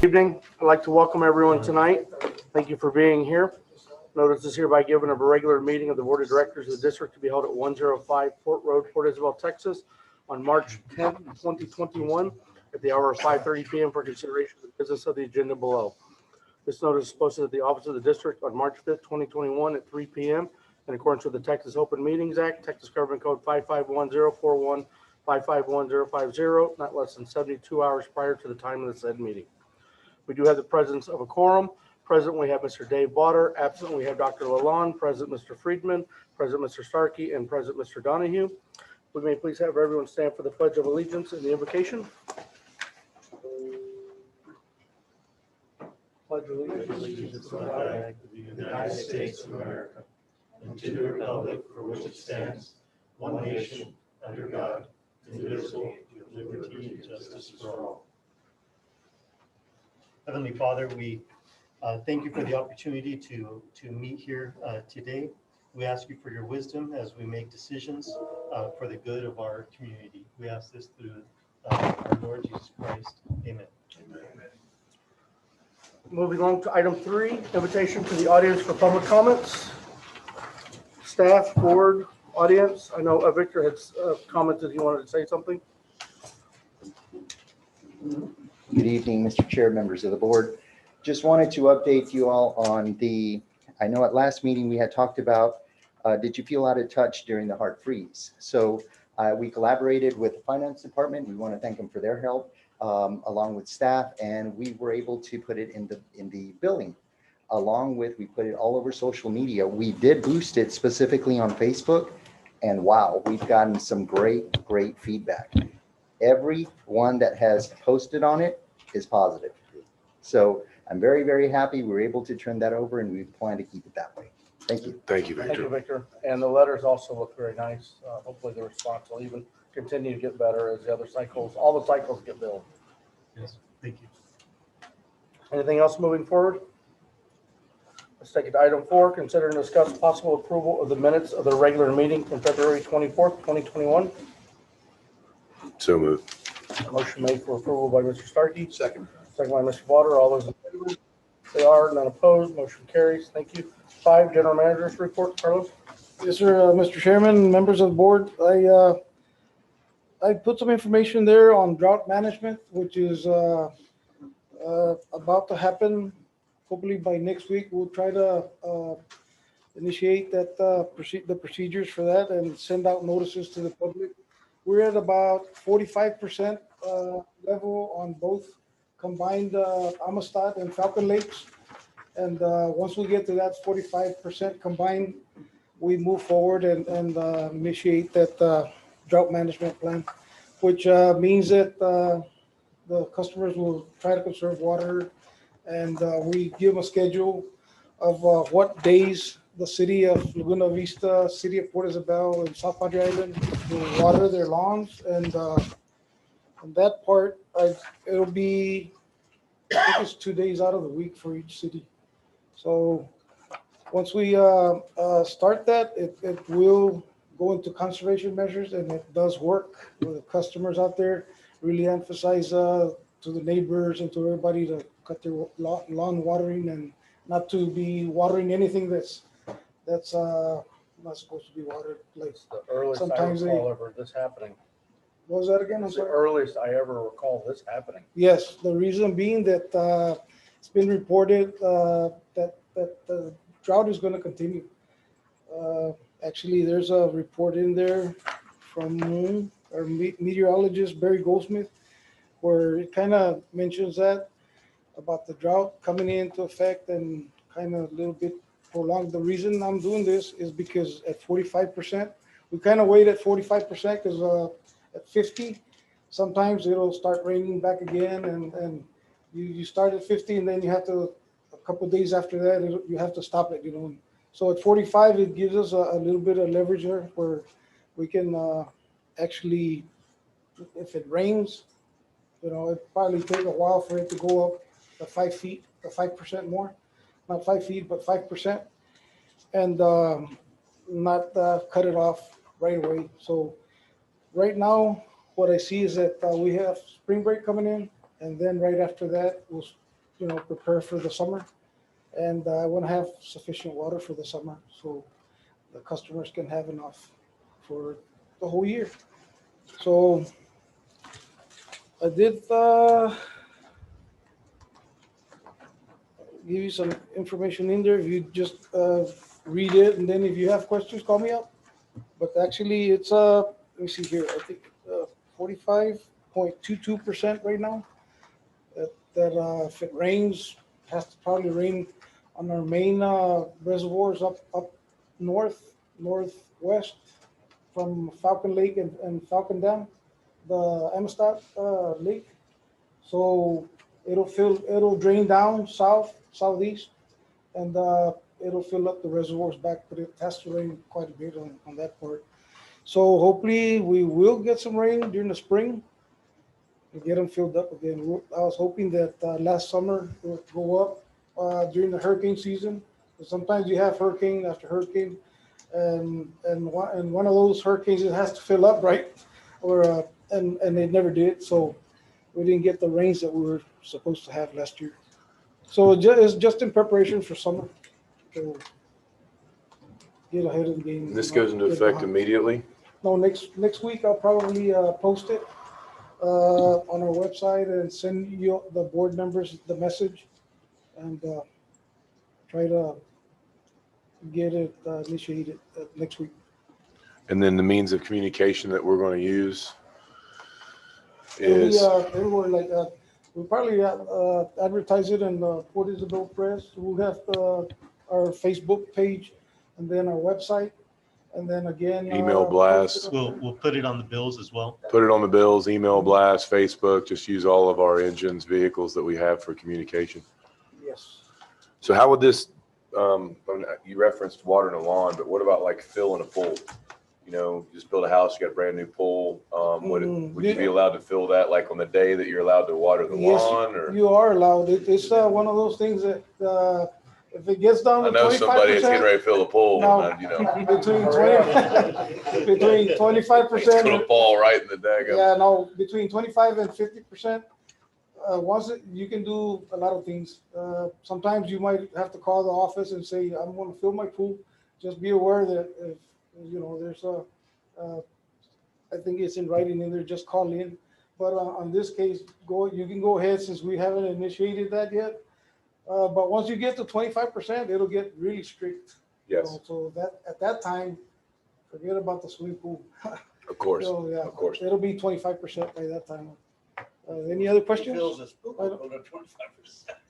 Evening. I'd like to welcome everyone tonight. Thank you for being here. Notice is hereby given of a regular meeting of the Board of Directors of the District to be held at 105 Fort Road, Port Isabel, Texas on March 10th, 2021 at the hour of 5:30 p.m. for consideration of the business of the agenda below. This notice is posted at the office of the district on March 5th, 2021 at 3 p.m. in accordance with the Texas Open Meetings Act, Texas Government Code 551-041, 551-050, not less than 72 hours prior to the time of the said meeting. We do have the presence of a quorum. Present, we have Mr. Dave Botter. Absent, we have Dr. Lalonde. Present, Mr. Friedman. Present, Mr. Starkey. And present, Mr. Donahue. We may please have everyone stand for the Pledge of Allegiance and the invocation. Pledge allegiance to the flag of the United States of America and to the republic for which it stands, one nation, under God, indivisible, with liberty and justice for all. Heavenly Father, we thank you for the opportunity to meet here today. We ask you for your wisdom as we make decisions for the good of our community. We ask this through our Lord Jesus Christ. Amen. Amen. Moving on to item 3, invitation to the audience for public comments. Staff, board, audience. I know Victor had commented he wanted to say something. Good evening, Mr. Chair, members of the board. Just wanted to update you all on I know at last meeting we had talked about, did you feel out of touch during the hard freeze? So we collaborated with the finance department. We want to thank them for their help, along with staff, and we were able to put it in the billing. Along with, we put it all over social media. We did boost it specifically on Facebook, and wow, we've gotten some great feedback. Everyone that has posted on it is positive. So I'm very happy we were able to turn that over, and we plan to keep it that way. Thank you. Thank you, Victor. Thank you, Victor. And the letters also look very nice. Hopefully the response will even continue to get better as the other cycles, all the cycles get billed. Yes, thank you. Anything else moving forward? Let's take it to item 4, consider and discuss possible approval of the minutes of the regular meeting from February 24th, 2021. So moved. Motion made for approval by Mr. Starkey. Second. Second by Mr. Water. All those in favor? They are, none opposed. Motion carries. Thank you. 5, General Manager's report. Carlos? Yes, sir. Mr. Chairman, members of the board, I put some information there on drought management, which is about to happen. Hopefully by next week, we'll try to initiate that the procedures for that and send out notices to the public. We're at about 45% level on both combined Amistad and Falcon Lakes. And once we get to that 45% combined, we move forward and initiate that drought management plan, which means that the customers will try to conserve water, and we give them a schedule of what days the city of Laguna Vista, city of Port Isabel, and South Padre Island will water their lawns. And on that part, it'll be, I think it's 2 days out of the week for each city. So once we start that, it will go into conservation measures, and it does work with the customers out there. Really emphasize to the neighbors and to everybody to cut their lawn watering and not to be watering anything that's not supposed to be watered. Like The earliest sometimes I recall ever this happening. What was that again? I'm It's the sorry. earliest I ever recall this happening. Yes, the reason being that it's been reported that the drought is going to continue. Actually, there's a report in there from our meteorologist, Barry Goldsmith, where it kind of mentions that about the drought coming into effect and kind of a little bit prolonged. The reason I'm doing this is because at 45%, we kind of wait at 45% because at 50, sometimes it'll start raining back again, and you start at 50, and then you have to, a couple of days after that, you have to stop it, So at 45, it gives us a little bit of leverage there where we can actually, if it rains, it probably take a while for it to go up the 5 feet, the 5% more, not 5 feet, but 5%, and not cut it off right away. So right now, what I see is that we have spring break coming in, and then right after that, we'll prepare for the summer. And I want to have sufficient water for the summer so the customers can have enough for the whole year. So I did give you some information in there. If you just read it, and then if you have questions, call me up. But actually, it's let me see here. I think 45.22% right now. That if it rains, has to probably rain on our main reservoirs up northwest from Falcon Lake and Falcon Dam, the Amistad Lake. So it'll drain down southeast, and it'll fill up the reservoirs back, but it has to rain quite a bit on that part. So hopefully we will get some rain during the spring and get them filled up again. I was hoping that last summer it would go up during the hurricane season. Sometimes you have hurricane after hurricane, and one of those hurricanes it has to fill up, right? Or and it never did. So we didn't get the rains that we were supposed to have last year. So it's just in preparation for summer. So get ahead of the game. This goes into effect immediately? No, next week I'll probably post it on our website and send you the board members the message, and try to get it initiated next week. And then the means of communication that we're going to use It'll is, be everywhere like that. We'll probably advertise it in the Port Isabel Press. We'll have our Facebook page, and then our website, and then again Email blast. We'll put it on the bills as well. put it on the bills, email blast, Facebook, just use all of our engines, vehicles that we have for communication. Yes. So how would this, you referenced watering a lawn, but what about like filling a pool? You know, just build a house, you got a brand new pool. Would you be allowed to fill that like on the day that you're allowed to water the lawn, or? You are allowed. It's one of those things that if it gets down I to know somebody that's getting 25%, ready to fill a pool, No. and, you know, between 25%, put a ball right in the daggum. yeah, no, between 25 and 50%. You can do a lot of things. Sometimes you might have to call the office and say, I'm going to fill my pool. Just be aware that if there's I think it's in writing in there, just call in. But on this case, you can go ahead, since we haven't initiated that yet. But once you get to 25%, it'll get really strict. Yes, So that at that time, forget about the swimming pool. of course, So, yeah, of course. it'll be 25% by that time. Any other questions?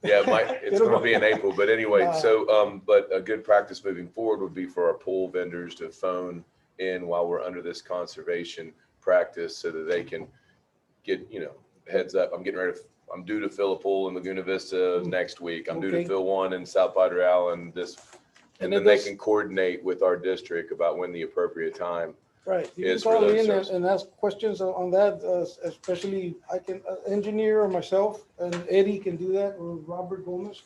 Yeah, it's going to be in April, but anyway, Nah. so, but a good practice moving forward would be for our pool vendors to phone in while we're under this conservation practice so that they can get, heads up. I'm due to fill a pool in Laguna Vista next week. I'm due to Okay. fill one in South Padre Island and And then it they does- can coordinate with our district about when the appropriate time. Right, you can is for call those in services. and ask questions on that, especially engineer or myself, and Eddie can do that, or Robert Gomez,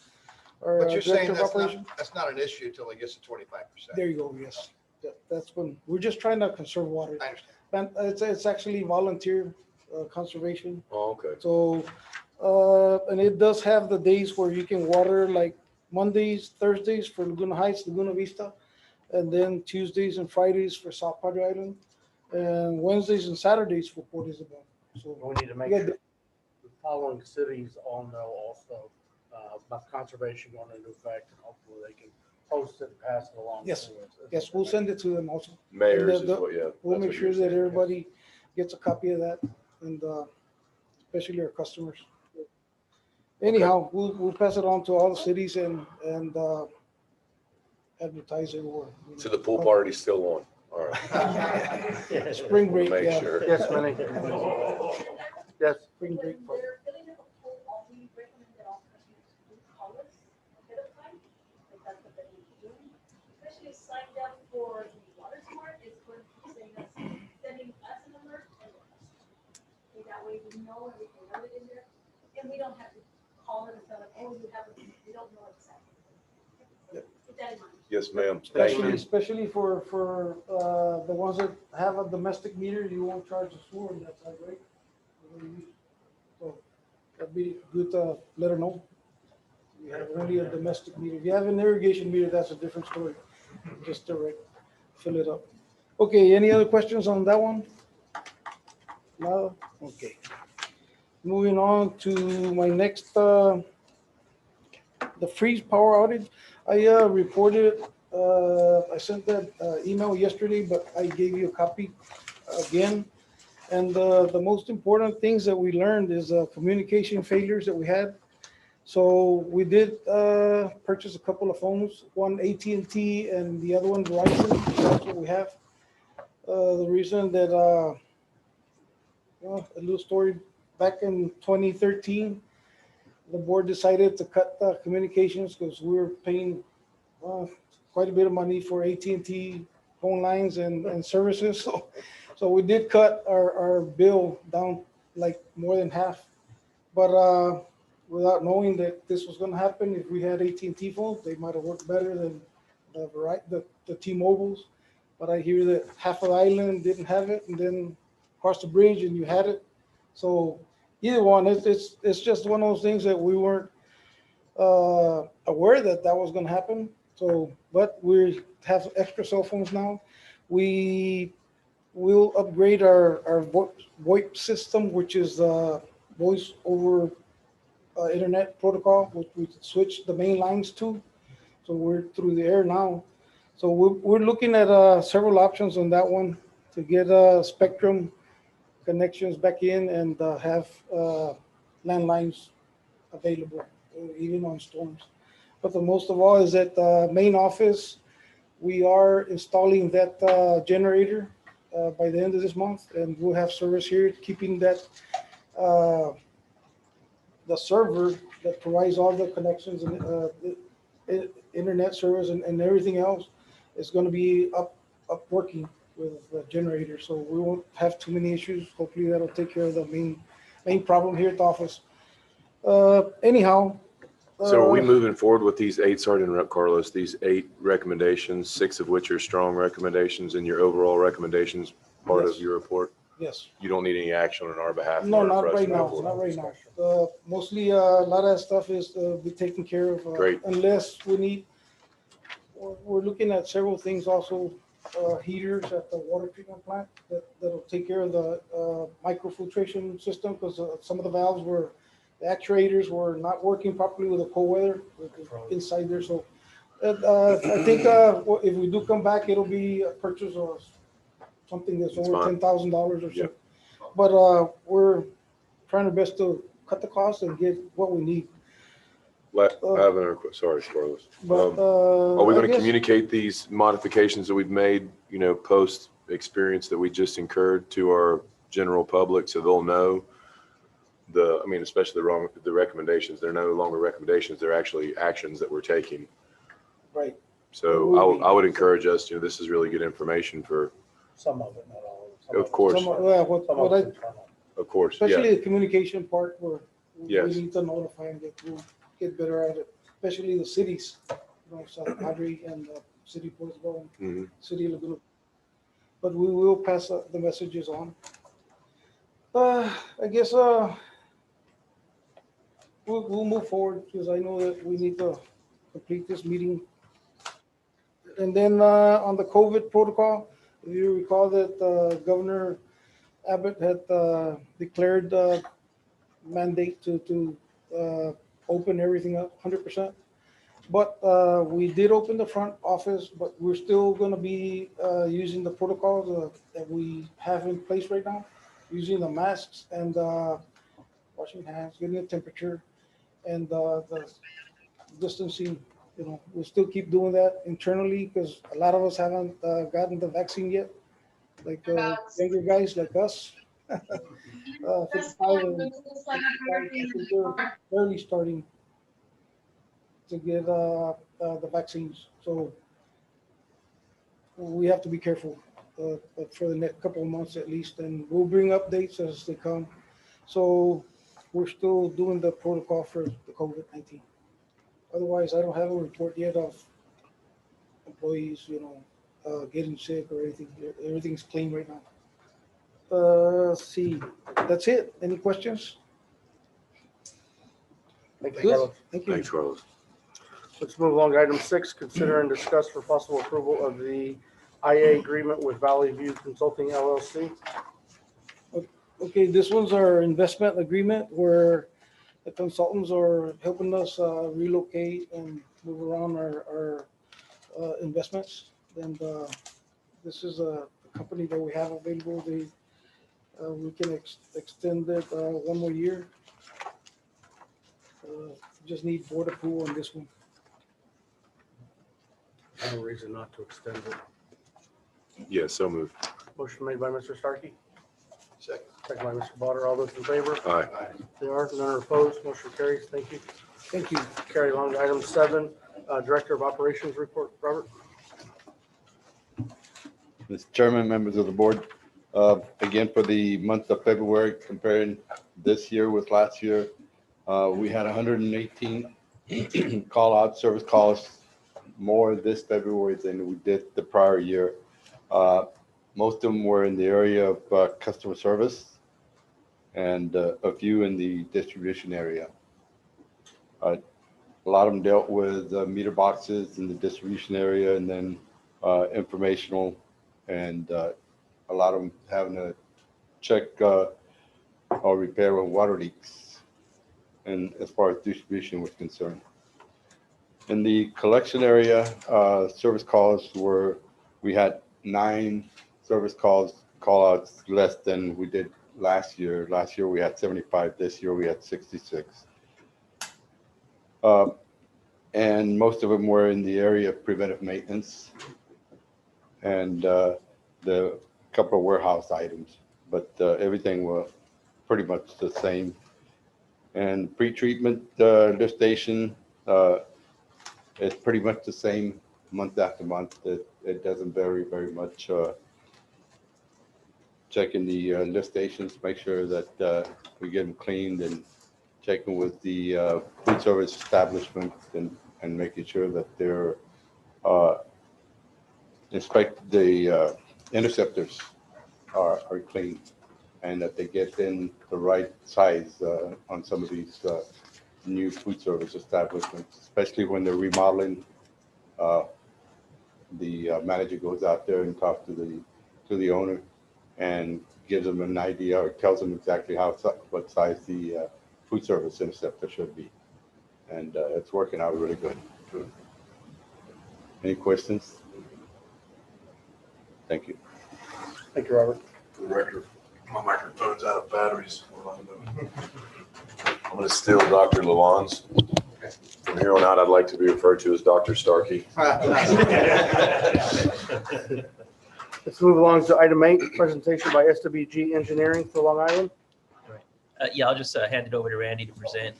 or But you're saying Director of Operations. that's not an issue until it gets to 25%. There you go, yes. That's when, we're just trying to conserve water. I understand. And it's actually volunteer conservation. Oh, okay. So, and it does have the days where you can water, like Mondays, Thursdays for Laguna Heights, Laguna Vista, and then Tuesdays and Fridays for South Padre Island, and Wednesdays and Saturdays for Port Isabel. So We need to make Yeah, sure the following cities all know also about conservation going into effect, and hopefully they can post it and pass it along. Yes. to us. yes, we'll send it to them also. Mayors is the- what, yeah. We'll that's make what sure you're that saying. everybody gets a copy of that, and especially our customers. Anyhow, we'll pass it on to all the cities and advertise everywhere. So the pool party's still on. All right. Spring break, Make yeah. sure. Yes, Minnie. Yes, Spring break. When they're filling up a pool, we recommend that all customers do call us ahead of time, if that's what they need to do. Especially if signed up for the water smart, is going to sending us an alert and the customer. Okay, that way we know everything noted in there, and we don't have to call them and tell them, oh, you haven't, we don't know exactly. Keep that in mind. Yes, ma'am. Thank you. Especially for the ones that have a domestic meter, you won't charge the sewer on that side, right? So that'd be good to let her know. We have only a domestic meter. If you have an irrigation meter, that's a different story. Just direct, fill it up. Okay, any other questions on that one? No? Okay. Moving on to my next, the freeze power outage. I reported, I sent that email yesterday, but I gave you a copy again. And the most important things that we learned is communication failures that we had. So we did purchase a couple of phones, one AT&T and the other one Verizon. That's what we have. The reason that, well, a little story, back in 2013, the board decided to cut the communications because we were paying quite a bit of money for AT&T phone lines and services. So we did cut our bill down like more than half. But without knowing that this was going to happen, if we had AT&T phones, they might have worked better than the T-Mobiles. But I hear that half of the island didn't have it, and then across the bridge and you had it. So either one, it's just one of those things that we weren't aware that was going to happen. So, but we have extra cell phones now. We will upgrade our VoIP system, which is voice over internet protocol, which we switched the main lines to. So we're through the air now. So we're looking at several options on that one to get Spectrum connections back in and have landlines available, even on storms. But the most of all is that main office, we are installing that generator by the end of this month, and we'll have service here, keeping that the server that provides all the connections and the internet service and everything else is going to be up working with the generator. So we won't have too many issues. Hopefully that'll take care of the main problem here at the office. Anyhow. So are we moving forward with these 8, sorry to interrupt, Carlos, these 8 recommendations, 6 of which are strong recommendations in your overall recommendations part Yes. of your report? Yes. You don't need any action on our behalf? No, in order not for us right to move now, forward? not right now. Mostly a lot of that stuff is be taken care of. Great. Unless we need, we're looking at several things also, heaters at the water treatment plant that'll take care of the microfiltration system, because some of the valves the actuators were not working properly with the cold weather inside there. So I think if we do come back, it'll be a purchase of something that's That's over fine. $10,000 or so. Yep. But we're trying our best to cut the cost and get what we need. I have another question. Sorry, Carlos. But Are we I going to guess- communicate these modifications that we've made, post experience that we just incurred to our general public, so they'll know especially the recommendations, they're no longer recommendations, they're actually actions that we're taking. Right. So I would encourage us, this is really good information for, Some of it, not all of it. of course, of course, Especially yeah. the communication part where we Yes. need to notify and get better at it, especially the cities, South Padre and City of Portsmouth, Mhm. City of Laguna. But we will pass the messages on. I guess we'll move forward, because I know that we need to complete this meeting. And then on the COVID protocol, if you recall that Governor Abbott had declared mandate to open everything up 100%. But we did open the front office, but we're still going to be using the protocols that we have in place right now, using the masks and washing hands, getting the temperature, and the distancing. We'll still keep doing that internally, because a lot of us haven't gotten the vaccine yet, like younger guys like us. 55 and 65, I think they're barely starting to get the vaccines. So we have to be careful for the next couple of months at least, and we'll bring updates as they come. So we're still doing the protocol for the COVID-19. Otherwise, I don't have a report yet of employees, getting sick or anything. Everything's clean right now. Let's see. That's it. Any questions? Thank you, Good. Carlos. Thank you. Thanks, Carlos. Let's move along to item 6, consider and discuss for possible approval of the IA agreement with Valley View Consulting LLC. Okay, this one's our investment agreement where the consultants are helping us relocate and move around our investments. And this is a company that we have available. We can extend it 1 more year. Just need board approval on this one. No reason not to extend it. Yeah, so moved. Motion made by Mr. Starkey, Second. second by Mr. Potter. All those in favor? Aye. They are, none are opposed, motion carries. Thank you. Thank you. Carry along to item 7, Director of Operations report. Robert? Mr. Chairman, members of the board, again, for the month of February, comparing this year with last year, we had 118 call-out service calls more this February than we did the prior year. Most of them were in the area of customer service and a few in the distribution area. A lot of them dealt with meter boxes in the distribution area, and then informational, and a lot of them having to check or repair on water leaks, and as far as distribution was concerned. In the collection area, service calls we had 9 service call-outs less than we did last year. Last year we had 75. This year we had 66. And most of them were in the area of preventive maintenance and the couple of warehouse items, but everything was pretty much the same. And pre-treatment lift station, it's pretty much the same month after month. It doesn't vary very much. Checking the lift stations, make sure that we get them cleaned, and checking with the food service establishment, and making sure that they're inspect the interceptors are clean, and that they get in the right size on some of these new food service establishments, especially when they're remodeling. The manager goes out there and talks to the owner and gives them an idea, or tells them exactly what size the food service interceptor should be. And it's working out really good. Any questions? Thank you. Thank you, Robert. For the record, my microphone's out of batteries. I'm going to steal Dr. Lalonde's. From here on out, I'd like to be referred to as Dr. Starkey. Let's move along to item 8, presentation by SWG Engineering for Long Island. Yeah, I'll just hand it over to Randy to present.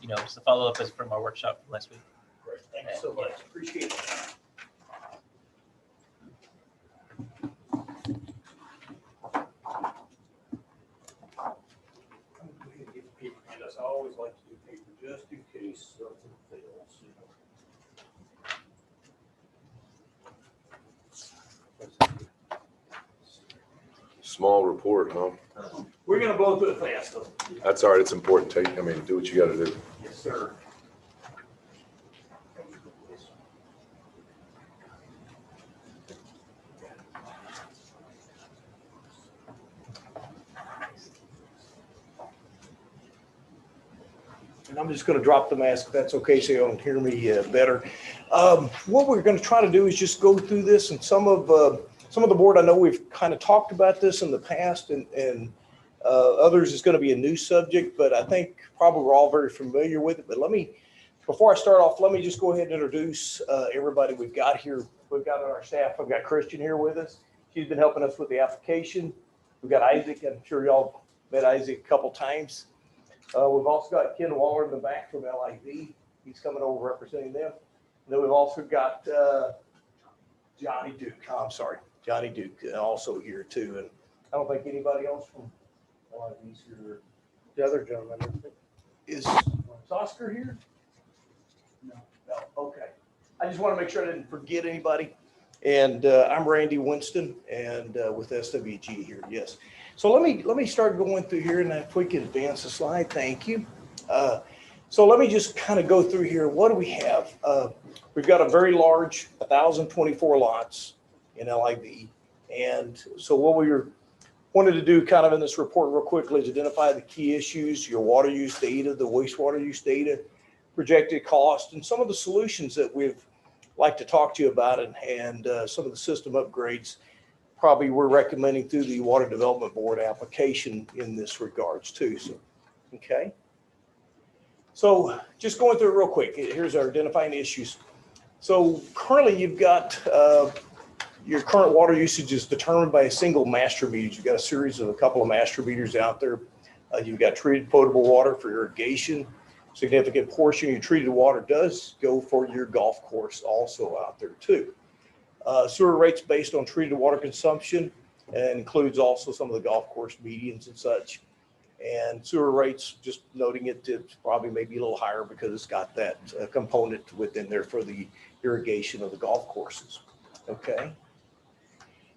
It's the follow-up is from our workshop from last week. Great. Thank you so much. Appreciate it. I always like to do paper just in case something fails. Small report, huh? We're gonna blow through it fast though. That's all right. It's important. Do what you got to do. Yes, sir. And I'm just going to drop the mask if that's okay, so you don't hear me better. What we're going to try to do is just go through this, and some of the board, I know we've kind of talked about this in the past, and others is going to be a new subject, but I think probably we're all very familiar with it. But before I start off, let me just go ahead and introduce everybody we've got here. We've got on our staff, I've got Christian here with us. She's been helping us with the application. We've got Isaac. I'm sure y'all met Isaac a couple times. We've also got Ken Waller in the back from LIV. He's coming over representing them. And then we've also got Johnny Duke. Oh, I'm sorry, Johnny Duke also here too. And I don't think anybody else from LIV's here. The other gentleman, I think. Is Oscar here? No. Okay. I just want to make sure I didn't forget anybody. And I'm Randy Winston, and with SWG here. Yes. So let me start going through here, and if we can advance the slide, thank you. So let me just kind of go through here. What do we have? We've got a very large 1,024 lots in LIV. And so what we wanted to do kind of in this report real quickly is identify the key issues, your water use data, the wastewater use data, projected cost, and some of the solutions that we've like to talk to you about, and some of the system upgrades probably we're recommending through the Water Development Board application in this regards too. So, okay. So just going through it real quick, here's our identifying issues. So currently you've got your current water usage is determined by a single master meter. You've got a series of a couple of master meters out there. You've got treated potable water for irrigation. Significant portion of your treated water does go for your golf course also out there too. Sewer rates based on treated water consumption and includes also some of the golf course medians and such. And sewer rates, just noting it, it's probably maybe a little higher because it's got that component within there for the irrigation of the golf courses. Okay.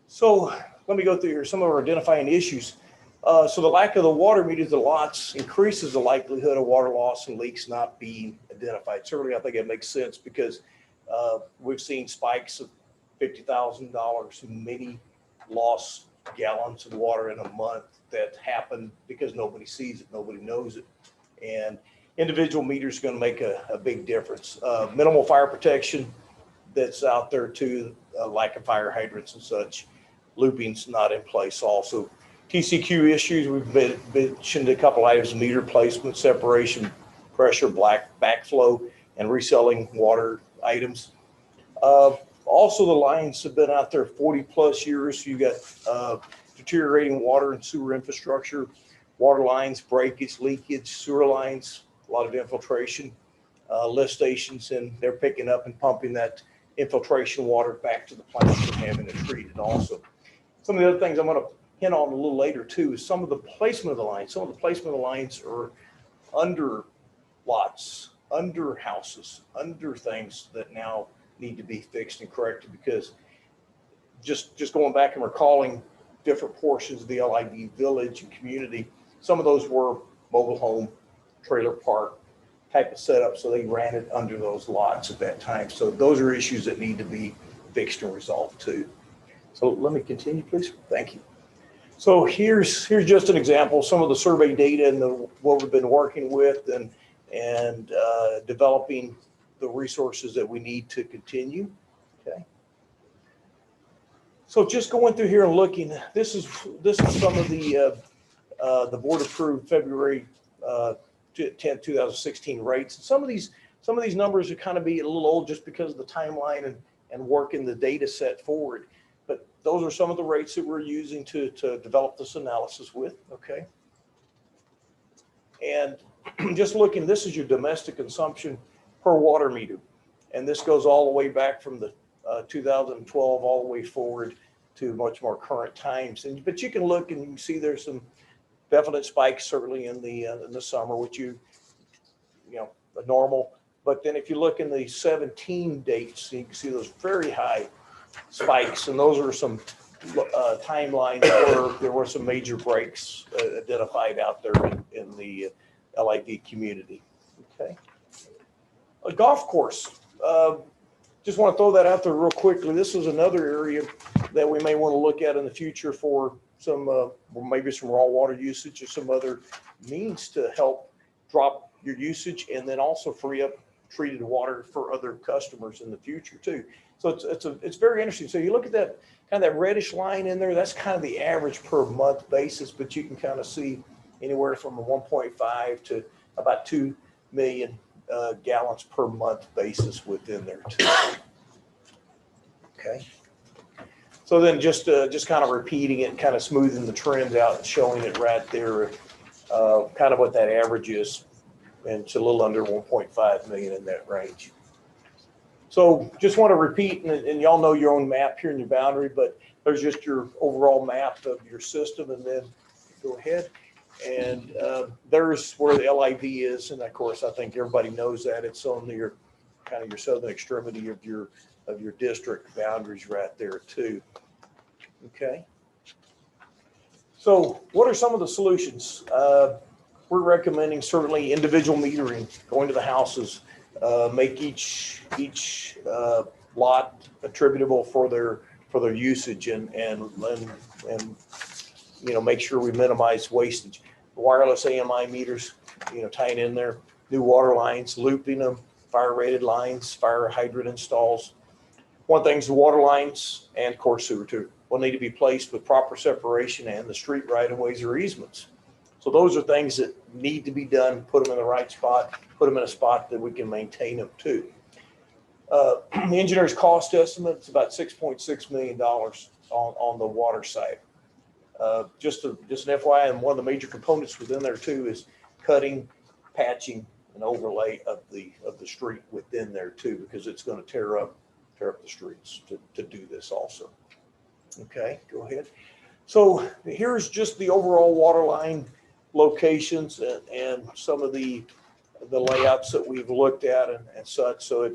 So let me go through here some of our identifying issues. So the lack of the water meters, the lots, increases the likelihood of water loss and leaks not being identified. Certainly, I think it makes sense because we've seen spikes of $50,000, many lost gallons of water in a month that happen because nobody sees it, nobody knows it. And individual meters are going to make a big difference. Minimal fire protection that's out there too, lack of fire hydrants and such. Looping's not in place also. TCQ issues, we've mentioned a couple items: meter placement, separation, pressure, backflow, and reselling water items. Also, the lines have been out there 40 plus years. You got deteriorating water and sewer infrastructure, water lines, breakage, leakage, sewer lines, a lot of infiltration, lift stations, and they're picking up and pumping that infiltration water back to the plants and having it treated also. Some of the other things I'm going to hint on a little later too is some of the placement of the lines. Some of the placement of the lines are under lots, under houses, under things that now need to be fixed and corrected, because just going back and recalling different portions of the LID village and community, some of those were mobile home, trailer park type of setup, so they ran it under those lots at that time. So those are issues that need to be fixed and resolved too. So let me continue, please. Thank you. So here's just an example, some of the survey data and what we've been working with and developing the resources that we need to continue. Okay. So just going through here and looking, this is some of the board approved February 10th, 2016 rates. Some of these numbers are kind of be a little old just because of the timeline and working the data set forward. But those are some of the rates that we're using to develop this analysis with, okay? And just looking, this is your domestic consumption per water meter. And this goes all the way back from the 2012 all the way forward to much more current times. But you can look and you can see there's some definite spikes certainly in the summer, which you know, normal. But then if you look in the 17 dates, you can see those very high spikes, and those are some timelines where there were some major breaks identified out there in the LID community. Okay, a golf course. Just want to throw that out there real quickly. This is another area that we may want to look at in the future for some maybe some raw water usage or some other means to help drop your usage, and then also free up treated water for other customers in the future too. So it's very interesting. So you look at that kind of that reddish line in there, that's kind of the average per month basis, but you can kind of see anywhere from a 1.5 to about 2 million gallons per month basis within there too. Okay. So then just kind of repeating it, kind of smoothing the trends out and showing it right there, kind of what that average is. And it's a little under 1.5 million in that range. So just want to repeat, and y'all know your own map here in your boundary, but there's just your overall map of your system, and then go ahead. And there's where the LIV is. And of course, I think everybody knows that it's on your kind of your southern extremity of your district boundaries right there too. Okay. So what are some of the solutions? we're recommending certainly individual metering, going to the houses, make each lot attributable for their usage and you know, make sure we minimize wastage. Wireless AMI meters, you know, tying in there, new water lines, looping them, fire rated lines, fire hydrant installs. One thing's the water lines and course sewer too will need to be placed with proper separation and the street right of ways or easements. So those are things that need to be done, put them in the right spot, put them in a spot that we can maintain them too. The engineer's cost estimate is about $6.6 million on the water side. Just an FYI, and one of the major components within there too is cutting, patching, and overlay of the street within there too, because it's going to tear up the streets to do this also. Okay, go ahead. So here's just the overall water line locations and some of the layouts that we've looked at and such. So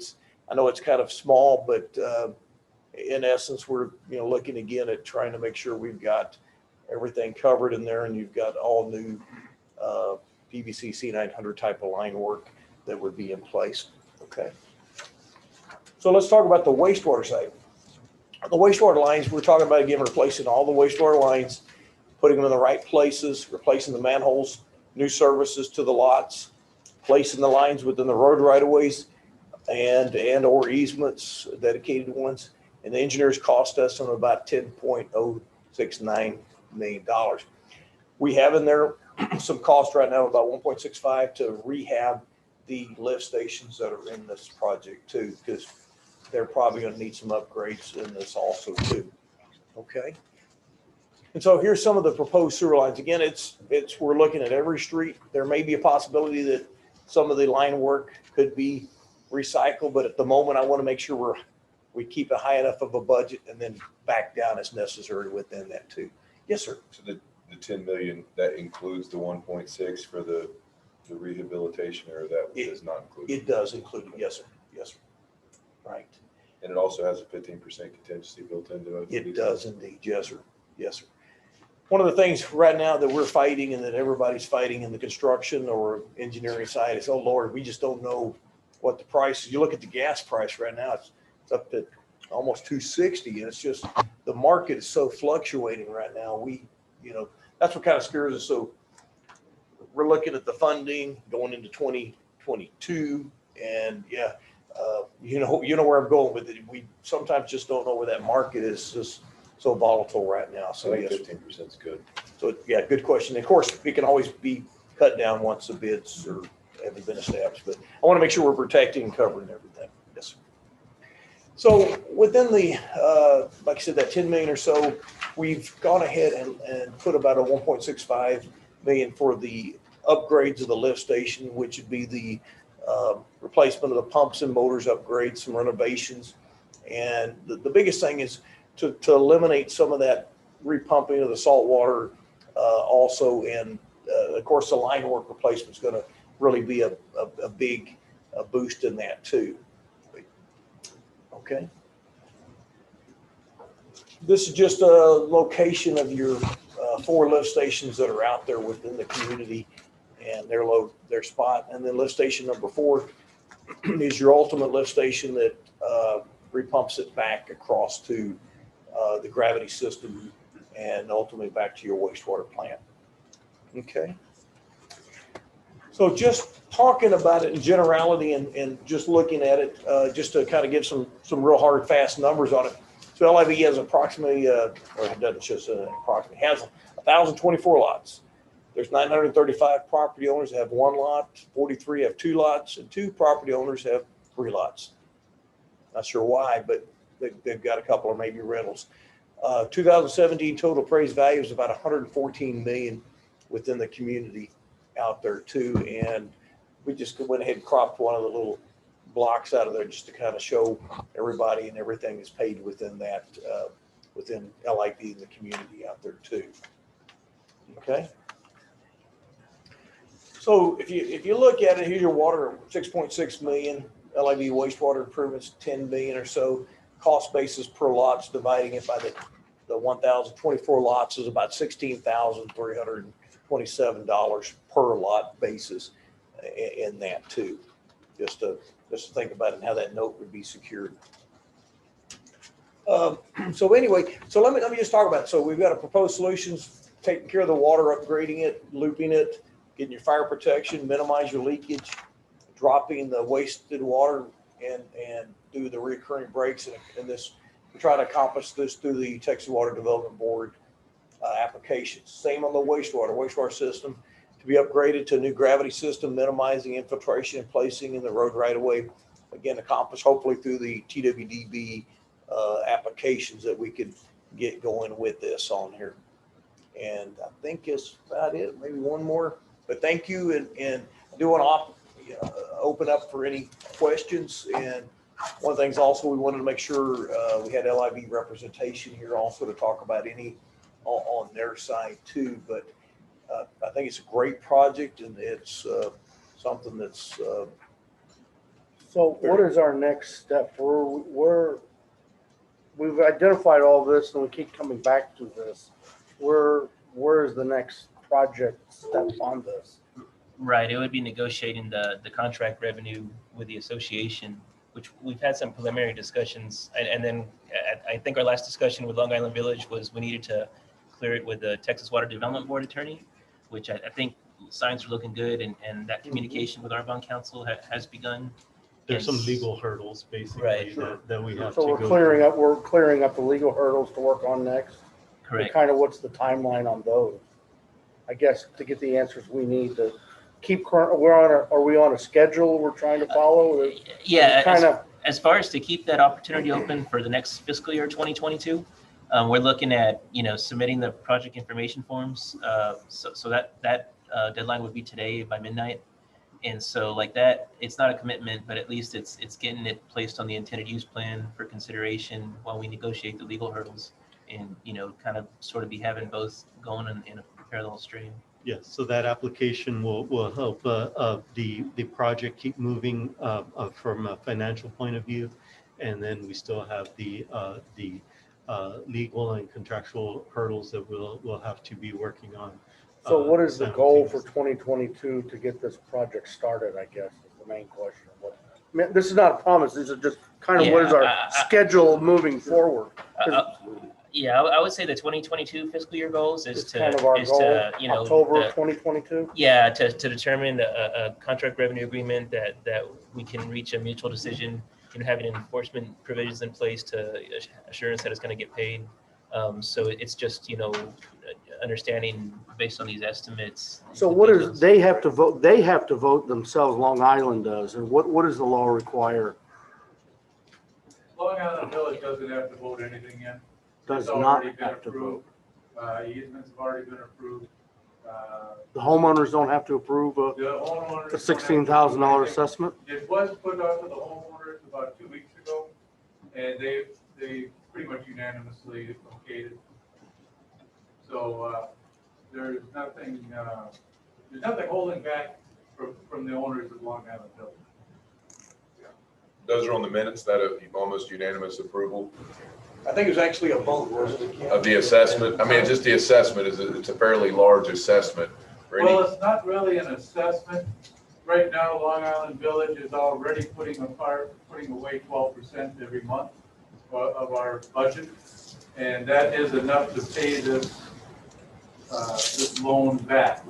I know it's kind of small, but in essence, we're, you know, looking again at trying to make sure we've got everything covered in there, and you've got all new PVC C900 type of line work that would be in place. Okay. So let's talk about the wastewater side. The wastewater lines, we're talking about again replacing all the wastewater lines, putting them in the right places, replacing the manholes, new services to the lots, placing the lines within the road right of ways and or easements, dedicated ones. And the engineer's cost estimate about $10.069 million. We have in there some cost right now about 1.65 to rehab the lift stations that are in this project too, because they're probably going to need some upgrades in this also too. Okay. And so here's some of the proposed sewer lines. Again, we're looking at every street. There may be a possibility that some of the line work could be recycled, but at the moment I want to make sure we keep a high enough of a budget and then back down as necessary within that too. Yes, sir. So the 10 million, that includes the 1.6 for the rehabilitation, or that does not include? It does include it. Yes, sir. Yes, sir. Right. And it also has a 15% contingency built into it? It does indeed. Yes, sir. Yes, sir. One of the things right now that we're fighting and that everybody's fighting in the construction or engineering side is, oh Lord, we just don't know what the price is. You look at the gas price right now, it's up to almost 260, and it's just, the market is so fluctuating right now. You know, that's what kind of scares us. So we're looking at the funding going into 2022, and yeah, you know where I'm going with it. We sometimes just don't know where that market is, just so volatile right now. So I think yes, 15% is good. so yeah, good question. Of course, it can always be cut down once the bids haven't been established, but I want to make sure we're protecting and covering everything. Yes, sir. So within the, like I said, that 10 million or so, we've gone ahead and put about a 1.65 million for the upgrades of the lift station, which would be the replacement of the pumps and motors upgrades, some renovations. And the biggest thing is to eliminate some of that repumping of the salt water also. And of course, the line work replacement is going to really be a big boost in that too. Okay. This is just a location of your 4 lift stations that are out there within the community and their spot. And then lift station number 4 is your ultimate lift station that repumps it back across to the gravity system and ultimately back to your wastewater plant. Okay. So just talking about it in generality and just looking at it, just to kind of give some real hard, fast numbers on it. So LIV has approximately, or it doesn't just approximately, has 1,024 lots. There's 935 property owners that have 1 lot, 43 have 2 lots, and 2 property owners have 3 lots. Not sure why, but they've got a couple or maybe rentals. 2017 total appraised value is about 114 million within the community out there too. And we just went ahead and cropped one of the little blocks out of there just to kind of show everybody and everything is paid within that, within LIV and the community out there too. Okay. So if you look at it, here's your water, 6.6 million, LIV wastewater improvements, 10 million or so. Cost basis per lots, dividing it by the 1,024 lots is about 16,300 $27 per lot basis in that too. Just to think about it and how that note would be secured. So anyway, so let me just talk about it. So we've got a proposed solutions, taking care of the water, upgrading it, looping it, getting your fire protection, minimize your leakage, dropping the wasted water, and do the recurring breaks. And this, we try to accomplish this through the Texas Water Development Board applications. Same on the wastewater system to be upgraded to a new gravity system, minimizing infiltration and placing in the road right away. Again, accomplished hopefully through the TWDB applications that we could get going with this on here. And I think it's about it. Maybe one more, but thank you. And I do want to open up for any questions. And one of the things also, we wanted to make sure we had LIB representation here also to talk about any on their side too. But I think it's a great project, and it's something that's. So what is our next step? We've identified all this and we keep coming back to this. Where is the next project step on this? Right, it would be negotiating the contract revenue with the association, which we've had some preliminary discussions. And then I think our last discussion with Long Island Village was we needed to clear it with the Texas Water Development Board attorney, which I think signs are looking good, and that communication with our bond counsel has begun. There's some legal hurdles basically Right. that we have So to we're go clearing up the legal hurdles to work on next. Correct. Kind of what's the timeline on those? I guess to get the answers we need to keep current. Are we on a schedule we're trying to follow? Yeah, Kind of. as far as to keep that opportunity open for the next fiscal year 2022, we're looking at submitting the project information forms. So that deadline would be today by midnight. And so like that, it's not a commitment, but at least it's getting it placed on the intended use plan for consideration while we negotiate the legal hurdles, and kind of sort of be having both going in a parallel stream. Yes, so that application will help the project keep moving from a financial point of view, and then we still have the legal and contractual hurdles that we'll have to be working on. So what is the goal for 2022 to get this project started, I guess, is the main question. This is not a promise. This is just kind of what is our schedule moving forward? Yeah, I would say the 2022 fiscal year goals is to kind of our goal, October 2022. Yeah, to determine a contract revenue agreement that we can reach a mutual decision, and having enforcement provisions in place to assurance that it's going to get paid. So it's just understanding based on these estimates. So what is they have to vote? They have to vote themselves. Long Island does, and what does the law require? Long Island Village doesn't have to vote anything in. Does It's not already been have to vote. approved. Easements have already been approved. The homeowners don't have to approve The homeowners. the $16,000 assessment. It was put out to the homeowners about 2 weeks ago, and they pretty much unanimously okayed it. So there's nothing holding back from the owners of Long Island Village. Those are on the minutes, that almost unanimous approval I think it was actually a vote, wasn't it? of the assessment. I mean, just the assessment it's a fairly large assessment. Well, it's not really an assessment. Right now, Long Island Village is already putting away 12% every month of our budget, and that is enough to pay this loan back.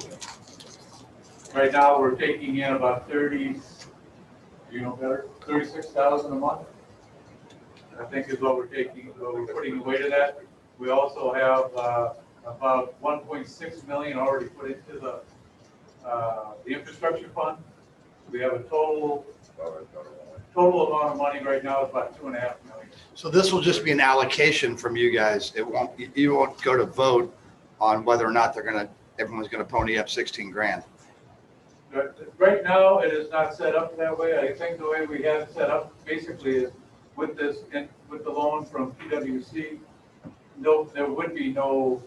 Right now, we're taking in about 36,000 a month. I think is what we're putting away to that. We also have about 1.6 million already put into the infrastructure fund. We have a total amount of money right now is about 2.5 million. So this will just be an allocation from you guys. You won't go to vote on whether or not everyone's gonna pony up 16 grand. Right now, it is not set up that way. I think the way we have it set up basically is with the loan from PwC, there would be no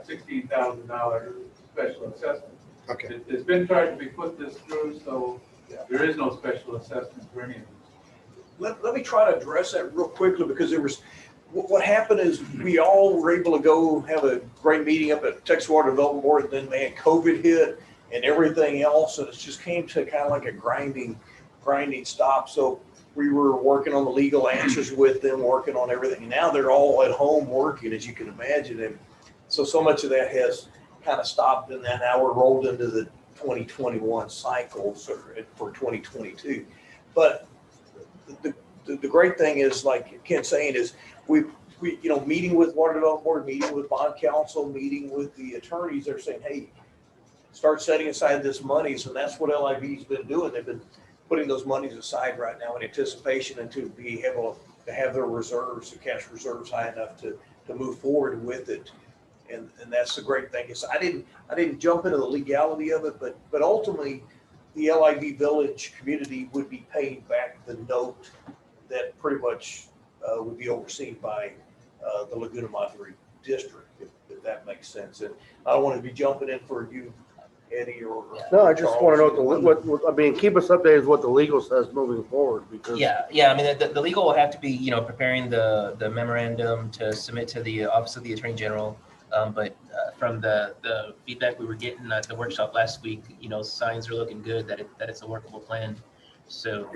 $16,000 special assessment. Okay. It's been tried to be put this through, so there is no special assessment for any of these. Let me try to address that real quickly, because what happened is we all were able to go have a great meeting up at Texas Water Development Board, and then man, COVID hit and everything else, and it just came to kind of like a grinding stop. So we were working on the legal answers with them, working on everything. Now they're all at home working, as you can imagine, and so much of that has kind of stopped, and then now we're rolled into the 2021 cycle for 2022. But the great thing is, like Ken's saying, is we meeting with Water Development Board, meeting with bond counsel, meeting with the attorneys, they're saying, hey, start setting aside this monies, and that's what LIV's been doing. They've been putting those monies aside right now in anticipation and to be able to have their reserves, the cash reserves high enough to move forward with it. And that's the great thing is I didn't jump into the legality of it, but ultimately the LIV Village community would be paying back the note that pretty much would be overseen by the Laguna Madre district, if that makes sense. And I don't want to be jumping in for you, Eddie, or No, I just want to know what, I mean, keep us updated with what the legal says moving forward, because. Yeah, I mean, the legal will have to be, preparing the memorandum to submit to the Office of the Attorney General. But from the feedback we were getting at the workshop last week, signs are looking good that it's a workable plan. So,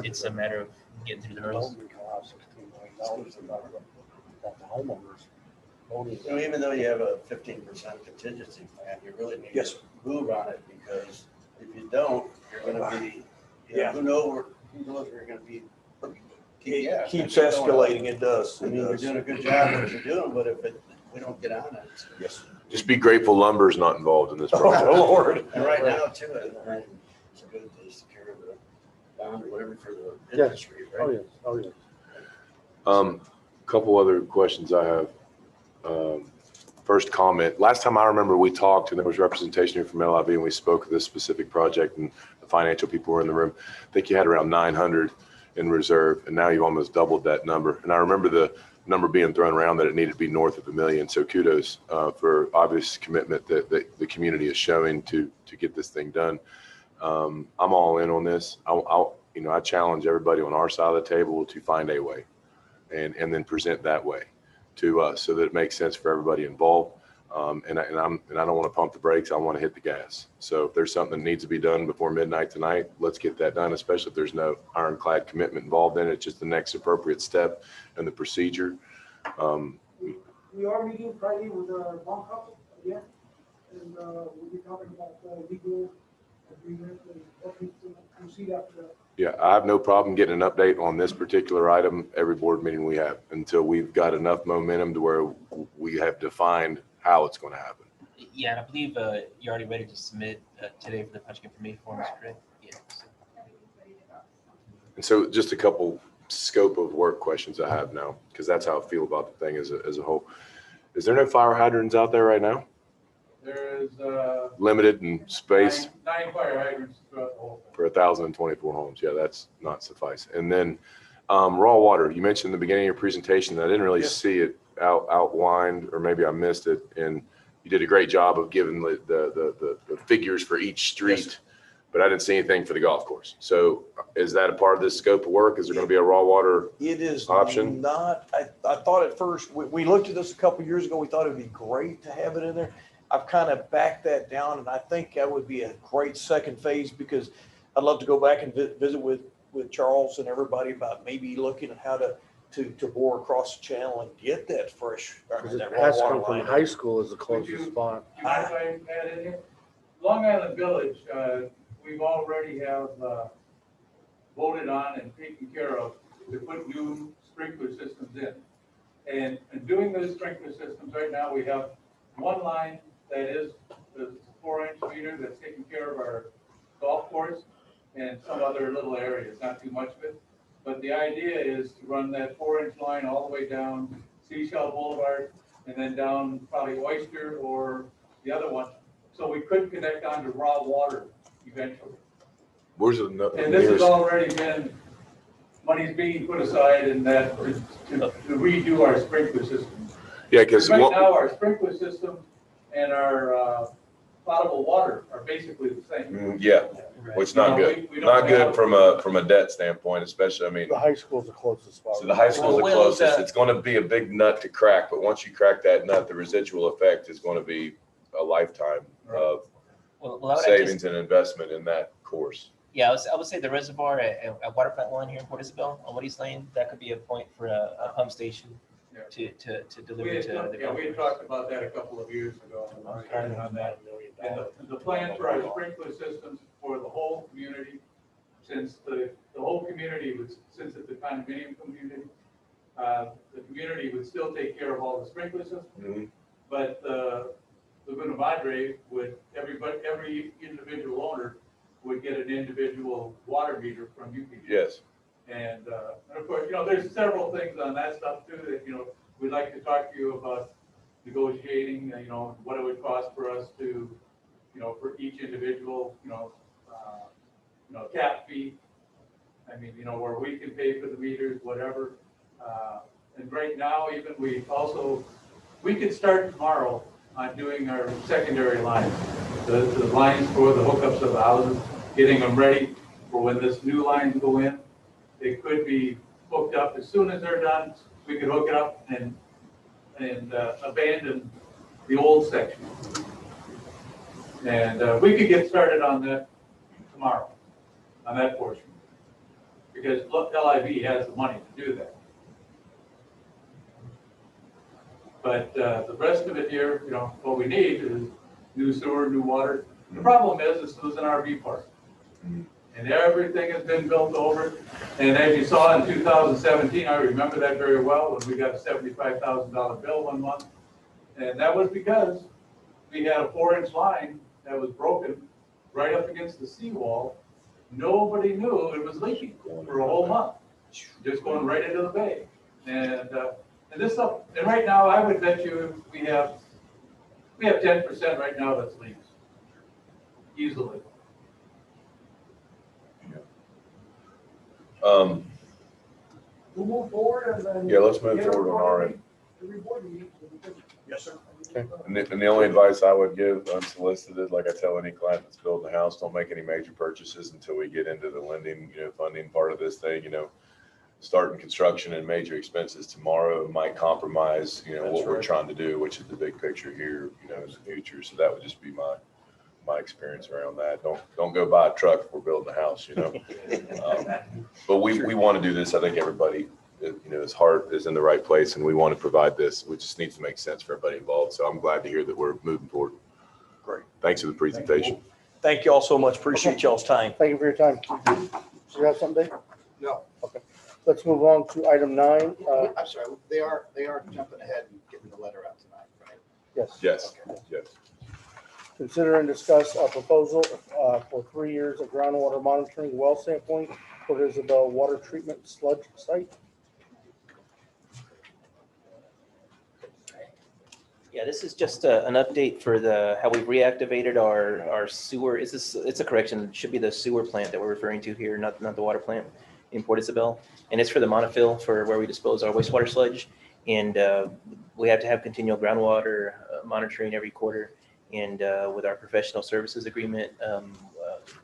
it's a matter of getting through the hurdles. Even though you have a 15% contingency plan, you really need to move on it, because if you don't, you're going to be, who knows where you're going to be. It keeps escalating. It does. I mean, you're doing a good job what you're doing, but if we don't get on it. Yes. Just be grateful lumber's not involved in this project. Oh, Lord. And right now, too, it's good to secure the bond or whatever for the industry, right? Oh, yes. Couple other questions I have. First comment, last time I remember we talked and there was representation here from LIV and we spoke of this specific project and the financial people were in the room. I think you had around 900 in reserve, and now you've almost doubled that number. And I remember the number being thrown around that it needed to be north of $1 million. So kudos for obvious commitment that the community is showing to get this thing done. I'm all in on this. I challenge everybody on our side of the table to find a way and then present that way to us so that it makes sense for everybody involved. And I don't want to pump the brakes. I want to hit the gas. So if there's something that needs to be done before midnight tonight, let's get that done, especially if there's no ironclad commitment involved in it. It's just the next appropriate step in the procedure. We are meeting Friday with our bond counsel again, and we'll be talking about legal agreement and what we proceed after that. Yeah, I have no problem getting an update on this particular item every board meeting we have until we've got enough momentum to where we have defined how it's going to happen. Yeah, and I believe you're already ready to submit today for the project information forms, correct? Yeah. And so just a couple scope of work questions I have now, because that's how I feel about the thing as a whole. Is there no fire hydrants out there right now? There is Limited in space. nine fire hydrants throughout the whole thing. For 1,024 homes. Yeah, that's not suffice. And then raw water, you mentioned in the beginning of your presentation, I didn't really see it outlined, or maybe I missed it. And you did a great job of giving the figures for each street, but I didn't see anything for the golf course. So is that a part of this scope of work? Is there going to be a raw water It is option? not. I thought at first, we looked at this a couple of years ago. We thought it'd be great to have it in there. I've kind of backed that down, and I think that would be a great second phase, because I'd love to go back and visit with Charles and everybody about maybe looking at how to bore across the channel and get that fresh. Because it that has to raw come water from line. high school as the closest spot. Do you mind if I add in here? Long Island Village, we've already have voted on and taken care of to put new sprinkler systems in. And doing those sprinkler systems right now, we have one line that is the 4-inch meter that's taking care of our golf course and some other little areas, not too much of it. But the idea is to run that 4-inch line all the way down Seashell Boulevard and then down probably Oyster or the other one. So we could connect onto raw water eventually. Where's the And this has already been, money's being put aside in that to redo our sprinkler system. Yeah, because right now our sprinkler system and our potable water are basically the same. Yeah, which is not You know, good. we don't Not good have- from a debt standpoint, especially, I mean, The high school's the closest spot. so the high school's the Well, closest. It's gonna be a big nut to crack, but once you crack that nut, the residual effect is gonna be a lifetime of Well, I would savings and investment in that course. Yeah, I would say the reservoir at Water Plant One here in Port Isabel on Woody's Lane, that could be a point for a pump station to deliver We to had, the. yeah, we had talked about that a couple of years ago. And the plan for our sprinkler systems for the whole community, since the whole community was, since it's a condominium community, the community would still take care of all the sprinkler systems. Mhm. But Laguna Madre would, every individual owner would get an individual water meter from UPG. Yes. And of course, there's several things on that stuff too that, we'd like to talk to you about negotiating, what it would cost for us to, for each individual, cap fee. I mean, where we can pay for the meters, whatever. And right now, even we could start tomorrow on doing our secondary lines, the lines for the hookups of the houses, getting them ready for when this new lines go in. They could be hooked up as soon as they're done. We could hook it up and abandon the old section. And we could get started on that tomorrow, on that portion, because LIV has the money to do that. But the rest of it here, what we need is new sewer, new water. The problem is, this is an RV park. And everything has been built over. And as you saw in 2017, I remember that very well, when we got a $75,000 bill one month. And that was because we had a 4-inch line that was broken right up against the seawall. Nobody knew it was leaking for a whole month, just going right into the bay. And this stuff, and right now, I would bet you we have 10% right now that's leaks, easily. We'll move forward and then. Yeah, let's move forward on our end. Every board meeting. Yes, sir. And the only advice I would give unsolicited, like I tell any client that's building a house, don't make any major purchases until we get into the lending, funding part of this thing. Starting construction and major expenses tomorrow might compromise, what we're trying to do, which is the big picture here, in the future. So that would just be my experience around that. Don't go buy a truck if we're building a house, But we want to do this. I think everybody, his heart is in the right place, and we want to provide this. We just needs to make sense for everybody involved. So I'm glad to hear that we're moving forward. Great. Thanks for the presentation. Thank you all so much. Appreciate y'all's time. Thank you for your time. Do you have something, Dave? No. Okay. Let's move on to item 9. I'm sorry, they are jumping ahead and getting the letter out tonight, right? Yes. Yes, Okay. yes. Consider and discuss a proposal for 3 years of groundwater monitoring well sampling for Isabel Water Treatment Sludge Site. Yeah, this is just an update for how we've reactivated our sewer. It's a correction. It should be the sewer plant that we're referring to here, not the water plant in Port Isabel. And it's for the monofill for where we dispose our wastewater sludge. And we have to have continual groundwater monitoring every quarter. And with our professional services agreement,